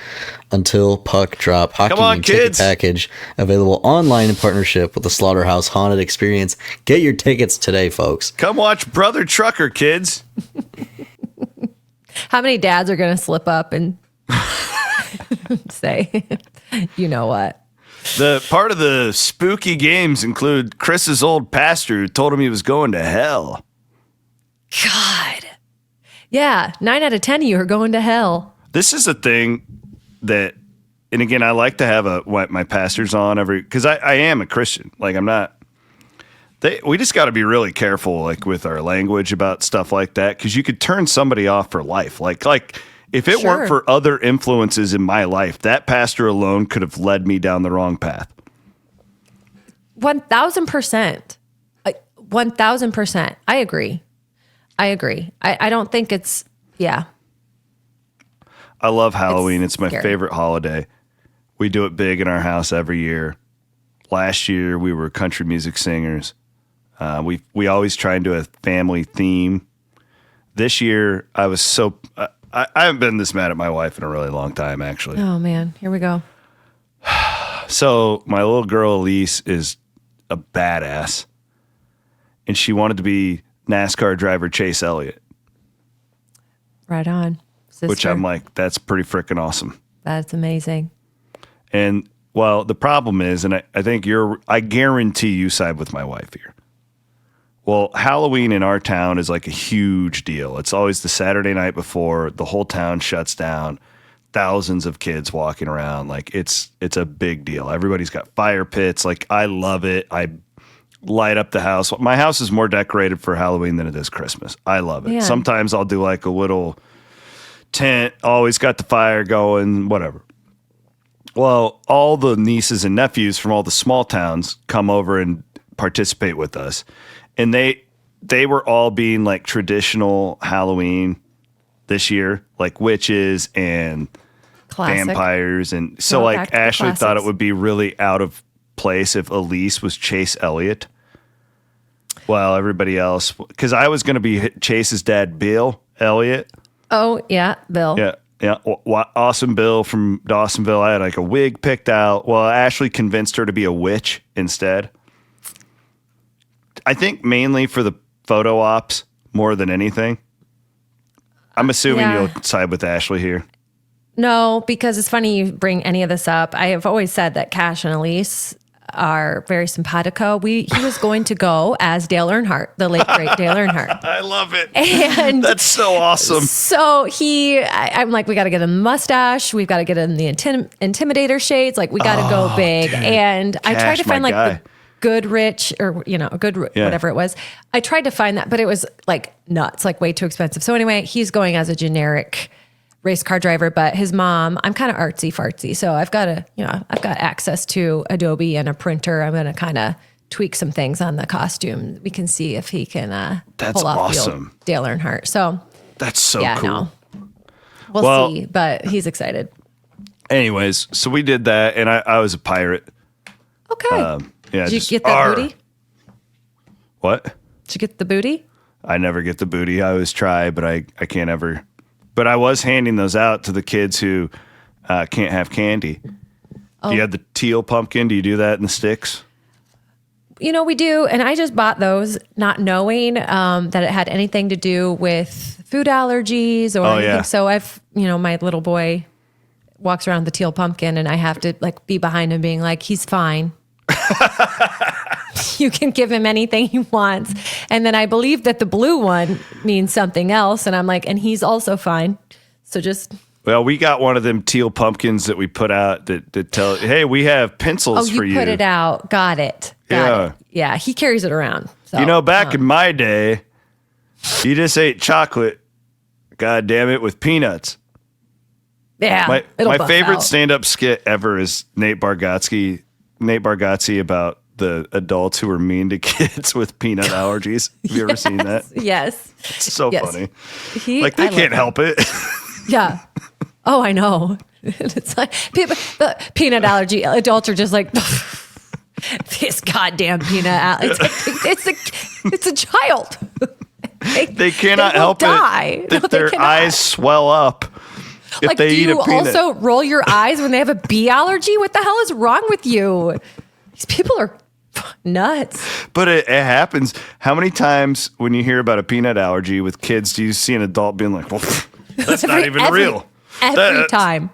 until puck drop. Hockey Come on, ticket kids. package available online in partnership with the Slaughterhouse Haunted Experience. Get your tickets today, folks. Come watch Brother Trucker, kids. How many dads are going to slip up and say, you know what? The part of the spooky games include Chris's old pastor who told him he was going to hell. God. Yeah. 9 out of 10 of you are going to hell. This is a thing that, and again, I like to have my pastors on because I am a Christian. Like, I'm not. We just got to be really careful, like with our language about stuff like that, because you could turn somebody off for life. Like if it weren't for other influences in my life, that pastor alone could have led me down the wrong path. 1,000%. 1,000%. I agree. I don't think it's, yeah. I love Halloween. It's my favorite holiday. We do it big in our house every year. Last year, we were country music singers. We always try and do a family theme. This year, I was I haven't been this mad at my wife in a really long time, actually. Oh, man. Here we go. So my little girl, Elise, is a badass. And she wanted to be NASCAR driver Chase Elliott. Right on. Sister. Which I'm like, that's pretty freaking awesome. That's amazing. And, well, the problem is, and I think I guarantee you side with my wife here. Well, Halloween in our town is like a huge deal. It's always the Saturday night before. The whole town shuts down. Thousands of kids walking around. Like, it's a big deal. Everybody's got fire pits. Like, I love it. I light up the house. My house is more decorated for Halloween than it is Christmas. I love it. Yeah. Sometimes I'll do like a little tent. Always got the fire going, whatever. Well, all the nieces and nephews from all the small towns come over and participate with us. And they were all being like traditional Halloween this year, like witches and vampires. And so like Ashley thought it would be really out of place if Elise was Chase Elliott. Well, everybody else, because I was going to be Chase's dad, Bill Elliott. Oh, yeah, Bill. Yeah. Yeah, awesome Bill from Dawsonville. I had like a wig picked out. Well, Ashley convinced her to be a witch instead. I think mainly for the photo ops more than anything. I'm assuming you'll side with Ashley here. No, because it's funny you bring any of this up. I have always said that Cash and Elise are very simpatico. He was going to go as Dale Earnhardt, the late great Dale Earnhardt. I love it. And that's so awesome. So I'm like, we got to get him the mustache. We've got to get him the intimidator shades. Like we got to go big. Dude. And Cash, I tried to find like the Goodrich or, whatever it was. I tried to find that, but it was like nuts, like way too expensive. So anyway, he's going as a generic race car driver, but his mom, I'm kind of artsy fartsy. So I've got access to Adobe and a printer. I'm going to kind of tweak some things on the costume. We can see if he can pull off awesome. Dale Earnhardt. So that's so cool. No. We'll see, but he's excited. Anyways, so we did that and I was a pirate. Okay. Did you get that booty? What? Did you get the booty? I never get the booty. I always try, but I can't ever. But I was handing those out to the kids who can't have candy. Oh. Do you have the teal pumpkin? Do you do that in the sticks? We do. And I just bought those not knowing that it had anything to do with food allergies or anything. Yeah. So I've, my little boy walks around the teal pumpkin and I have to like be behind him being like, he's fine. You can give him anything he wants. And then I believe that the blue one means something else. And I'm like, and he's also fine. So just. Well, we got one of them teal pumpkins that we put out that tell, hey, we have pencils for you. Oh, you put it out. Got it. Got it. Yeah, he carries it around. So, back in my day, you just ate chocolate, God damn it, with peanuts. Yeah. My favorite stand-up skit ever is Nate Bargatze about the adults who are mean to kids with peanut allergies. Have you ever seen that? Yes. It's so funny. They can't help it. Yeah. Oh, I know. It's like the peanut allergy adults are just like this goddamn peanut allergy. It's a child. They cannot help it that their eyes swell up. If they eat a peanut. Do you also roll your eyes when they have a bee allergy? What the hell is wrong with you? These people are nuts. But it happens. How many times when you hear about a peanut allergy with kids do you see an adult being like, well, that's not even real? Every time.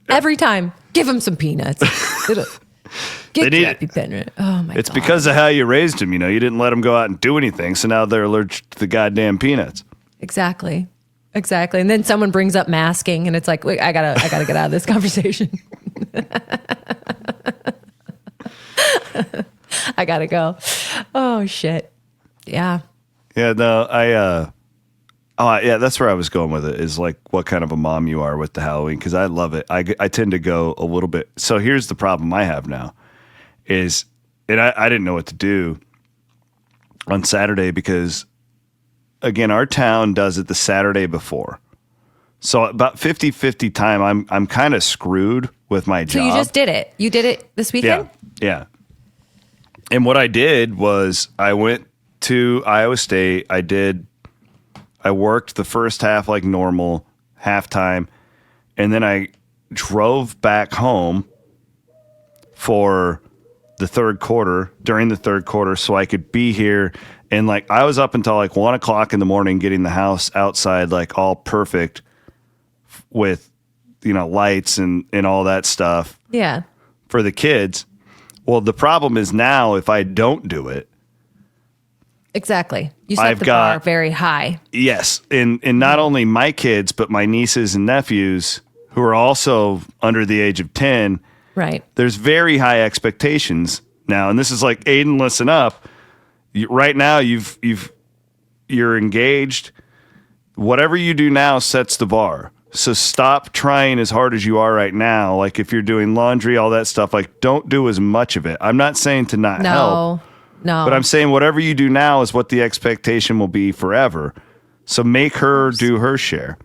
Every time. Give them some peanuts. Get your peanut. Oh, my God. It's because of how you raised them. You didn't let them go out and do anything. So now they're allergic to the goddamn peanuts. Exactly. And then someone brings up masking and it's like, wait, I gotta get out of this conversation. I gotta go. Oh shit. Yeah. Yeah, no, that's where I was going with it, is like what kind of a mom you are with the Halloween, because I love it. I tend to go a little bit. So here's the problem I have now is, and I didn't know what to do on Saturday because, again, our town does it the Saturday before. So about 50-50 time, I'm kind of screwed with my job. So you just did it. You did it this weekend? Yeah. And what I did was I went to Iowa State. I worked the first half like normal, halftime, and then I drove back home for the third quarter, during the third quarter, so I could be here. And like I was up until like 1 o'clock in the morning getting the house outside like all perfect with, lights and all that stuff. Yeah. For the kids. Well, the problem is now if I don't do it. Exactly. You set the bar very high. Yes. And not only my kids, but my nieces and nephews who are also under the age of 10. Right. There's very high expectations now. And this is like, Aiden, listen up. Right now, you're engaged. Whatever you do now sets the bar. So stop trying as hard as you are right now. Like if you're doing laundry, all that stuff, like don't do as much of it. I'm not saying to not help. No. But I'm saying whatever you do now is what the expectation will be forever. So make her do her share.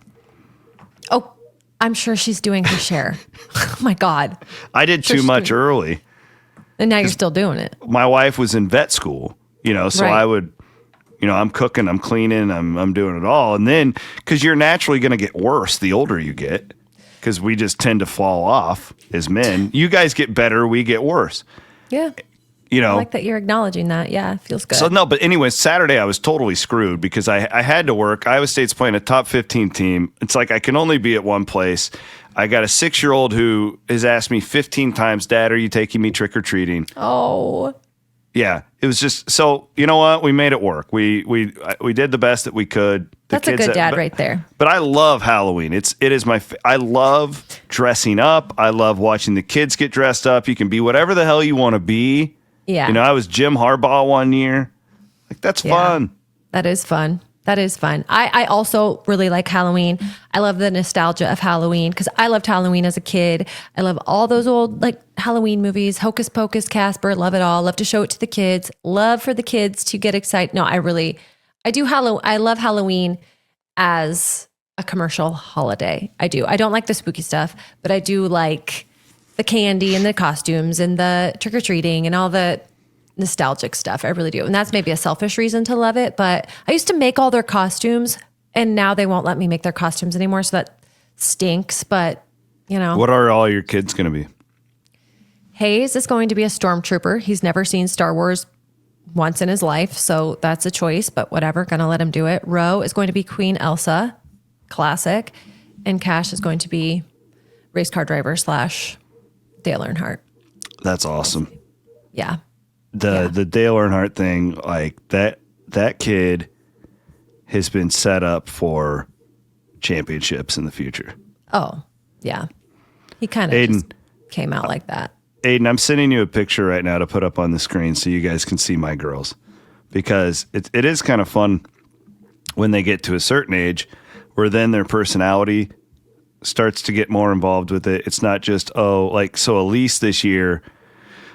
Oh, I'm sure she's doing her share. Oh my God. I did too much early. And now you're still doing it. My wife was in vet school, so right. I would, I'm cooking, I'm cleaning, I'm doing it all. And then, because you're naturally going to get worse the older you get, because we just tend to fall off as men. You guys get better, we get worse. Yeah. You know, I like that you're acknowledging that. Yeah, it feels good. So no, but anyway, Saturday I was totally screwed because I had to work. Iowa State's playing a top 15 team. It's like I can only be at one place. I got a 6-year-old who has asked me 15 times, Dad, are you taking me trick-or-treating? Oh. Yeah, it was just, so you know what? We made it work. We did the best that we could. That's a good dad right there. But I love Halloween. It is I love dressing up. I love watching the kids get dressed up. You can be whatever the hell you want to be. Yeah. You know, I was Jim Harbaugh one year. Like, that's fun. That is fun. That is fun. I also really like Halloween. I love the nostalgia of Halloween because I loved Halloween as a kid. I love all those old like Halloween movies, Hocus Pocus, Casper, love it all. Love to show it to the kids. Love for the kids to get excited. No, I love Halloween as a commercial holiday. I do. I don't like the spooky stuff, but I do like the candy and the costumes and the trick-or-treating and all the nostalgic stuff. I really do. And that's maybe a selfish reason to love it. But I used to make all their costumes and now they won't let me make their costumes anymore. So that stinks. But, you know. What are all your kids going to be? Hayes is going to be a stormtrooper. He's never seen Star Wars once in his life. So that's a choice, but whatever. Gonna let him do it. Ro is going to be Queen Elsa. Classic. And Cash is going to be race car driver / Dale Earnhardt. That's awesome. Yeah. The Dale Earnhardt thing, like that kid has been set up for championships in the future. Oh, yeah. He kind of just came out like that. Aiden, I'm sending you a picture right now to put up on the screen so you guys can see my girls. Because it is kind of fun when they get to a certain age where then their personality starts to get more involved with it. It's not just, so Elise this year,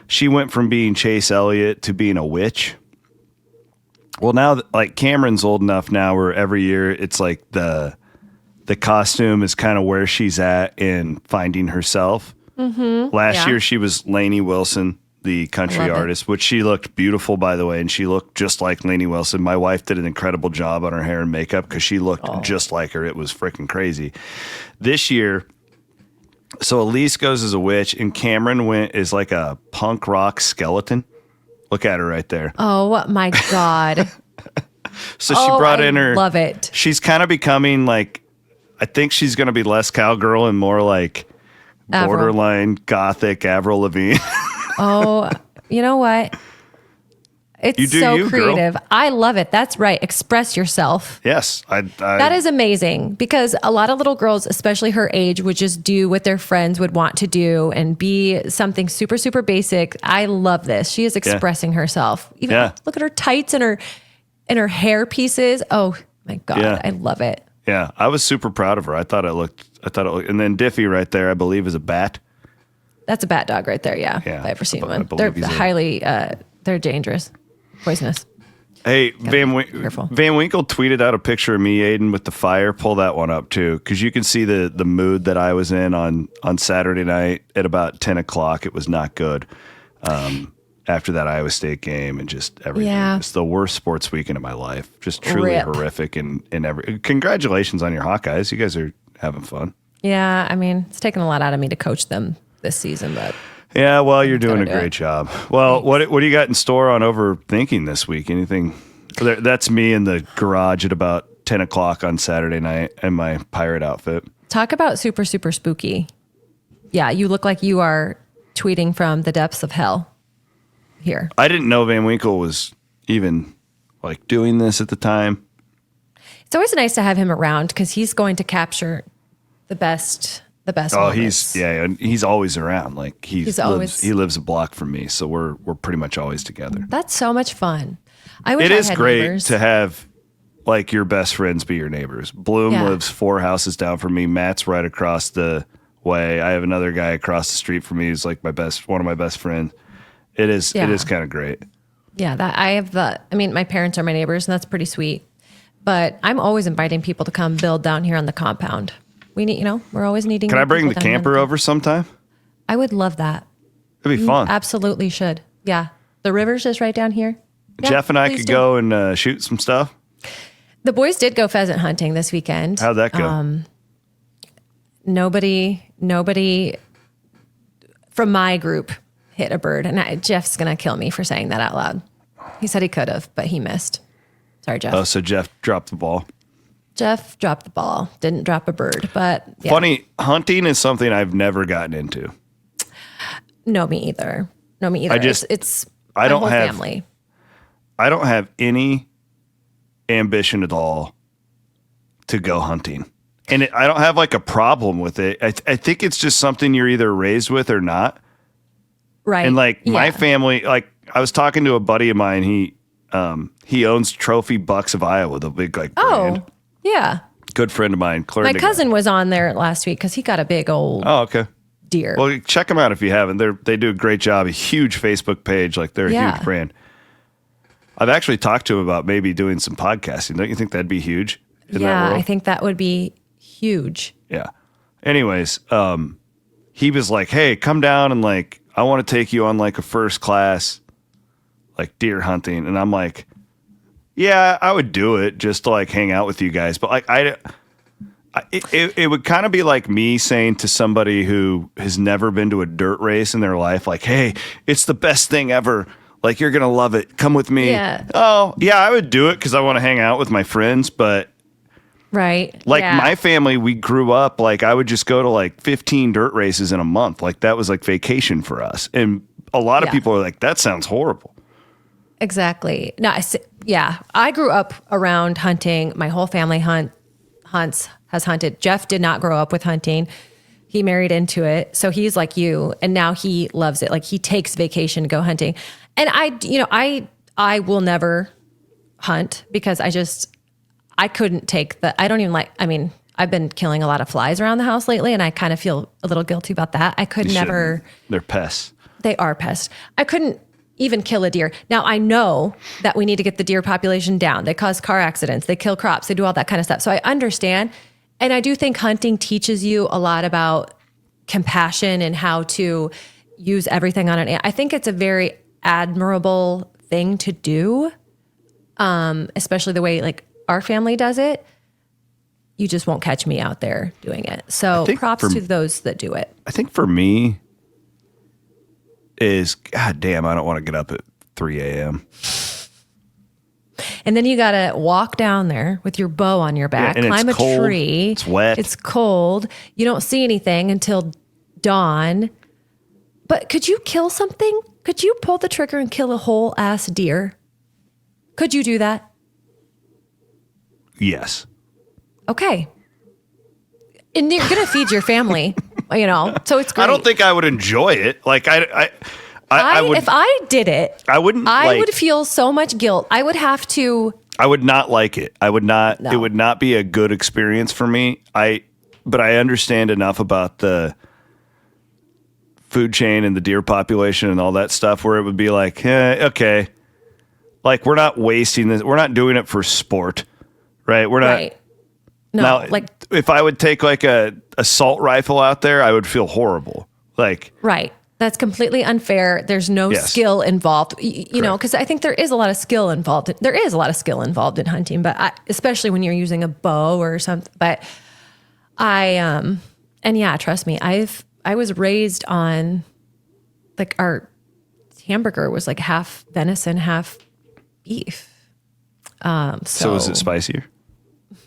she went from being Chase Elliott to being a witch. Well, now, like, Cameron's old enough now where every year it's like the costume is kind of where she's at in finding herself. Mm-hmm. Last year she was Lainey Wilson, the country artist, which she looked beautiful, by the way, and she looked just like Lainey Wilson. My wife did an incredible job on her hair and makeup because she looked just like her. It was freaking crazy. This year, so Elise goes as a witch, and Cameron went as like a punk rock skeleton. Look at her right there. Oh my God. So she brought in her. Love it. She's kind of becoming like, I think she's going to be less cowgirl and more like borderline gothic Avril Lavigne. Oh, you know what? It's so creative. Girl. I love it. That's right. Express yourself. Yes. That is amazing because a lot of little girls, especially her age, would just do what their friends would want to do and be something super, super basic. I love this. She is expressing herself. Even look at her tights and her hair pieces. Oh my God. I love it. Yeah. I was super proud of her. I thought it looked, and then Diffie right there, I believe is a bat. That's a bat dog right there. Yeah. If I ever seen one. They're highly, they're dangerous. Poisonous. Hey, Van Winkle tweeted out a picture of me, Aiden, with the fire. Pull that one up too, because you can see the mood that I was in on Saturday night at about 10 o'clock. It was not good. After that Iowa State game and just everything. Yeah. It's the worst sports weekend of my life. Just truly horrific and every. Congratulations on your Hawkeyes. You guys are having fun. Yeah, I mean, it's taken a lot out of me to coach them this season, but. Yeah, well, you're doing a great job. Well, what do you got in store on Overthinking this week? Anything? That's me in the garage at about 10 o'clock on Saturday night in my pirate outfit. Talk about super, super spooky. Yeah, you look like you are tweeting from the depths of hell here. I didn't know Van Winkle was even like doing this at the time. It's always nice to have him around because he's going to capture the best moments. He's always around. Like he lives a block from me, so we're pretty much always together. That's so much fun. I wish it is I had great neighbors. To have like your best friends be your neighbors. Bloom lives 4 houses down from me. Matt's right across the way. I have another guy across the street from me who's like one of my best friends. It is kind of great. Yeah, my parents are my neighbors, and that's pretty sweet. But I'm always inviting people to come build down here on the compound. We need, we're always needing. Can I bring the camper over sometime? I would love that. It'd be fun. Absolutely should. Yeah. The river's just right down here. Yeah, Jeff and I could go and shoot some stuff. The boys did go pheasant hunting this weekend. How'd that go? Nobody from my group hit a bird. And Jeff's going to kill me for saying that out loud. He said he could have, but he missed. Sorry, Jeff. Oh, so Jeff dropped the ball. Jeff dropped the ball. Didn't drop a bird, but yeah. Funny, hunting is something I've never gotten into. No, me either. It's I my don't whole have family. I don't have any ambition at all to go hunting. And I don't have like a problem with it. I think it's just something you're either raised with or not. Right. And like my family, like I was talking to a buddy of mine. He owns Trophy Bucks of Iowa, the big like brand. Oh, yeah. Good friend of mine. My cousin was on there last week because he got a big old deer. Well, check them out if you haven't. They do a great job. A huge Facebook page. Like they're a huge brand. I've actually talked to him about maybe doing some podcasting. Don't you think that'd be huge? Yeah, I think that would be huge. Yeah. Anyways, he was like, "Hey, come down and like, I want to take you on like a first class, like deer hunting." And I'm like, "Yeah, I would do it just to like hang out with you guys." But like, it would kind of be like me saying to somebody who has never been to a dirt race in their life, like, "Hey, it's the best thing ever. Like, you're gonna love it. Come with me." Yeah. Oh, yeah, I would do it because I want to hang out with my friends, but. Right. Like my family, we grew up, like I would just go to like 15 dirt races in a month. Like that was like vacation for us. And a lot of people are like, that sounds horrible. Exactly. No, I grew up around hunting. My whole family has hunted. Jeff did not grow up with hunting. He married into it. So he's like you. And now he loves it. Like he takes vacation to go hunting. And I will never hunt because I couldn't take I've been killing a lot of flies around the house lately and I kind of feel a little guilty about that. I could never. They're pests. They are pests. I couldn't even kill a deer. Now I know that we need to get the deer population down. They cause car accidents. They kill crops. They do all that kind of stuff. So I understand. And I do think hunting teaches you a lot about compassion and how to use everything on an ant. I think it's a very admirable thing to do. Especially the way like our family does it. You just won't catch me out there doing it. So props to those that do it. I think for me is, God damn, I don't want to get up at 3 a.m. And then you got to walk down there with your bow on your back, climb a tree. It's wet. It's cold. You don't see anything until dawn. But could you kill something? Could you pull the trigger and kill a whole ass deer? Could you do that? Yes. Okay. And you're going to feed your family, so it's great. I don't think I would enjoy it. Like I would, if I did it, I wouldn't. I would feel so much guilt. I would have to. I would not like it. I would not. No. It would not be a good experience for me. But I understand enough about the food chain and the deer population and all that stuff where it would be like, okay, like we're not wasting this. We're not doing it for sport, right? We're not. Right. No, now, like if I would take like a assault rifle out there, I would feel horrible. Like, right. That's completely unfair. There's no skill involved, you know, because I think there is a lot of skill involved. There is a lot of skill involved in hunting, but especially when you're using a bow or something. But and yeah, trust me, I was raised on like our hamburger was like half venison, half beef. So is it spicier?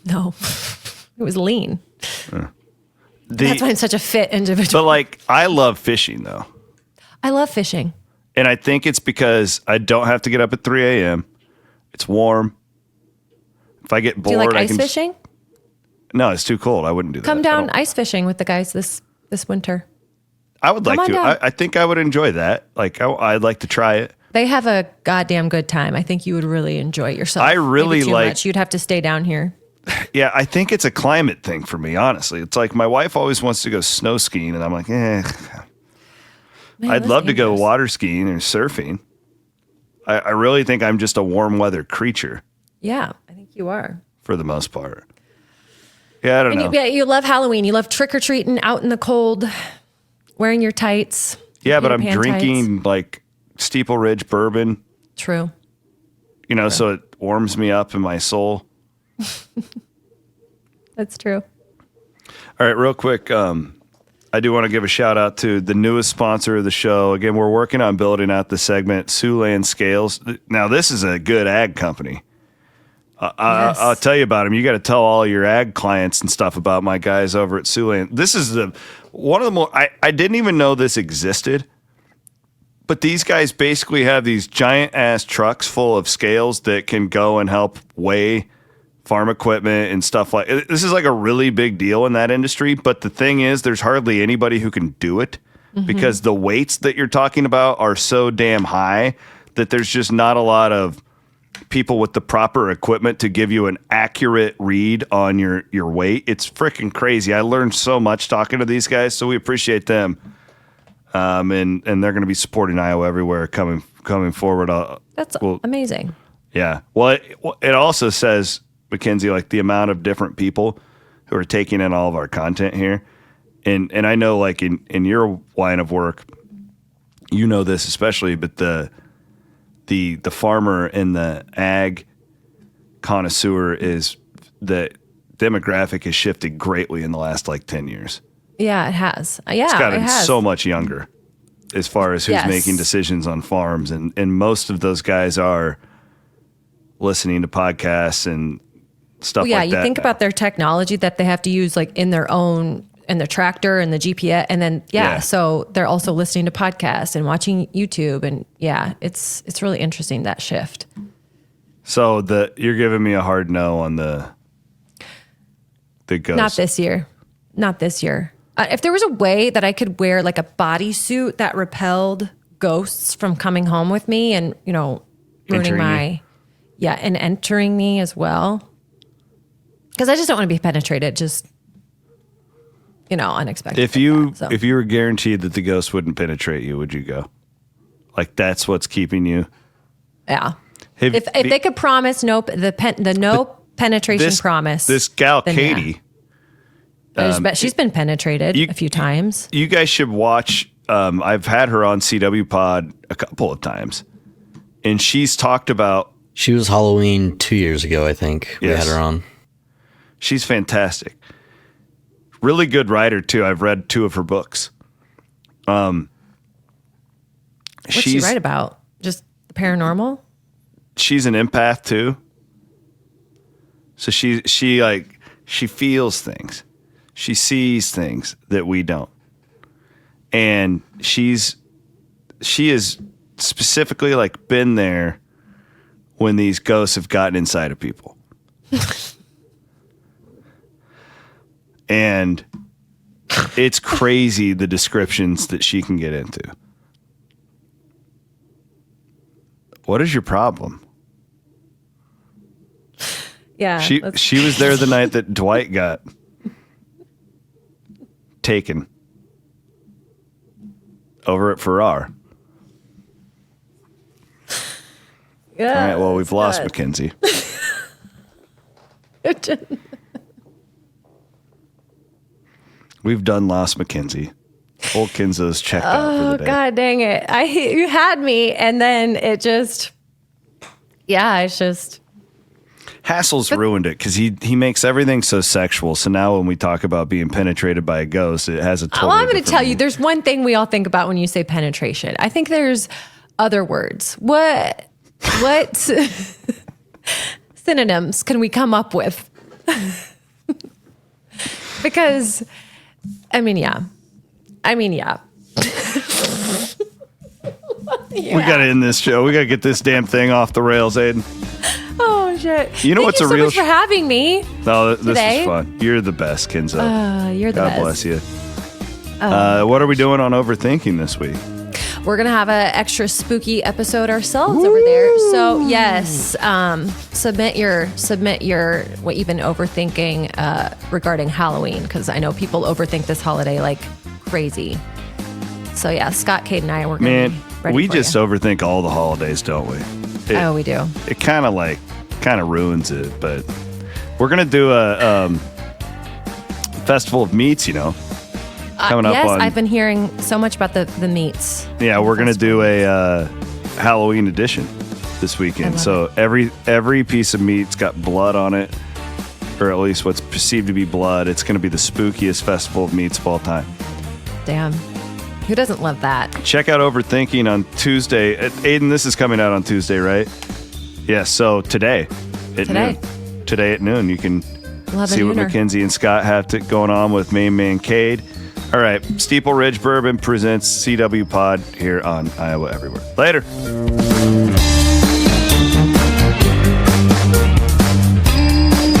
No, it was lean. That's why I'm such a fit individual. But like, I love fishing though. I love fishing. And I think it's because I don't have to get up at 3 a.m. It's warm. If I get bored, do you like ice fishing? No, it's too cold. I wouldn't do that. Come down ice fishing with the guys this winter. I would like to. I think I would enjoy that. Like, I'd like to try it. They have a goddamn good time. I think you would really enjoy yourself. I really like. Much. You'd have to stay down here. Yeah, I think it's a climate thing for me, honestly. It's like my wife always wants to go snow skiing, and I'm like, Man, I'd love to go water skiing or surfing. I really think I'm just a warm weather creature. Yeah, I think you are. For the most part. Yeah, I don't know. You love Halloween. You love trick-or-treating out in the cold, wearing your tights. Yeah, but I'm drinking like Steeple Ridge Bourbon. True. You know, so it warms me up in my soul. That's true. All right, real quick. I do want to give a shout out to the newest sponsor of the show. Again, we're working on building out the segment, Siouxland Scales. Now, this is a good ag company. Yes. I'll tell you about them. You got to tell all your ag clients and stuff about my guys over at Siouxland. This is one of the more, I didn't even know this existed, but these guys basically have these giant ass trucks full of scales that can go and help weigh farm equipment and stuff like this. Is like a really big deal in that industry. But the thing is, there's hardly anybody who can do it because the weights that you're talking about are so damn high that there's just not a lot of people with the proper equipment to give you an accurate read on your weight. It's freaking crazy. I learned so much talking to these guys, so we appreciate them. And they're going to be supporting Iowa everywhere coming forward. That's amazing. Yeah. Well, it also says, Mackenzie, like the amount of different people who are taking in all of our content here. And I know like in your line of work, you know this especially, but the farmer and the ag connoisseur is the demographic has shifted greatly in the last like 10 years. Yeah, it has. Yeah, it's gotten so much younger as far as who's making decisions on farms. And most of those guys are listening to podcasts and stuff like that. Yeah, you think about their technology that they have to use like in their tractor and the GPS. And then, so they're also listening to podcasts and watching YouTube. And it's really interesting, that shift. So you're giving me a hard no on the ghost. Not this year. If there was a way that I could wear like a bodysuit that repelled ghosts from coming home with me and, ruining and entering me as well. Because I just don't want to be penetrated, just, unexpected. If you were guaranteed that the ghost wouldn't penetrate you, would you go? Like that's what's keeping you? Yeah. If they could promise no penetration promise. This gal, Katie. She's been penetrated a few times. You guys should watch. I've had her on CW Pod a couple of times, and she's talked about. She was Halloween 2 years ago, I think. We had her on. She's fantastic. Really good writer too. I've read 2 of her books. What's she write about? Just the paranormal? She's an empath too. So she feels things. She sees things that we don't. And she is specifically like been there when these ghosts have gotten inside of people. And it's crazy the descriptions that she can get into. What is your problem? Yeah. She was there the night that Dwight got taken over at Farrar. Yeah. All right, well, we've lost Mackenzie. We've done lost Mackenzie. Old Kenzo's checked out for the day. Oh, God dang it. You had me, and then it just, it's just. Hassel's ruined it because he makes everything so sexual. So now when we talk about being penetrated by a ghost, it has a totally I'm going to tell meaning. you, there's one thing we all think about when you say penetration. I think there's other words. What synonyms can we come up with? Because, yeah. We got to end this show. We got to get this damn thing off the rails, Aiden. Oh, shit. You know Thank what's you a so real much for having me. No, this today. is fun. You're the best, Kenzo. You're the God best. bless you. What are we doing on Overthinking this week? We're going to have an extra spooky episode ourselves over there. So, yes, submit your what you've been overthinking regarding Halloween, because I know people overthink this holiday like crazy. So, yeah, Scott, Kate, and I, we're going to be ready we for just you. overthink all the holidays, don't we? We do. It kind of ruins it, but we're going to do a festival of meats, coming up on. I've been hearing so much about the meats. Yeah, we're going to do a Halloween edition this weekend. So every piece of meat's got blood on it, or at least what's perceived to be blood. It's going to be the spookiest festival of meats of all time. Damn. Who doesn't love that? Check out Overthinking on Tuesday. Aiden, this is coming out on Tuesday, right? Yeah, so today at noon. Today at noon, you can see what Mackenzie and Scott have going on with Main Man Cade. All right, Steeple Ridge Bourbon presents CW Pod here on Iowa Everywhere. Later.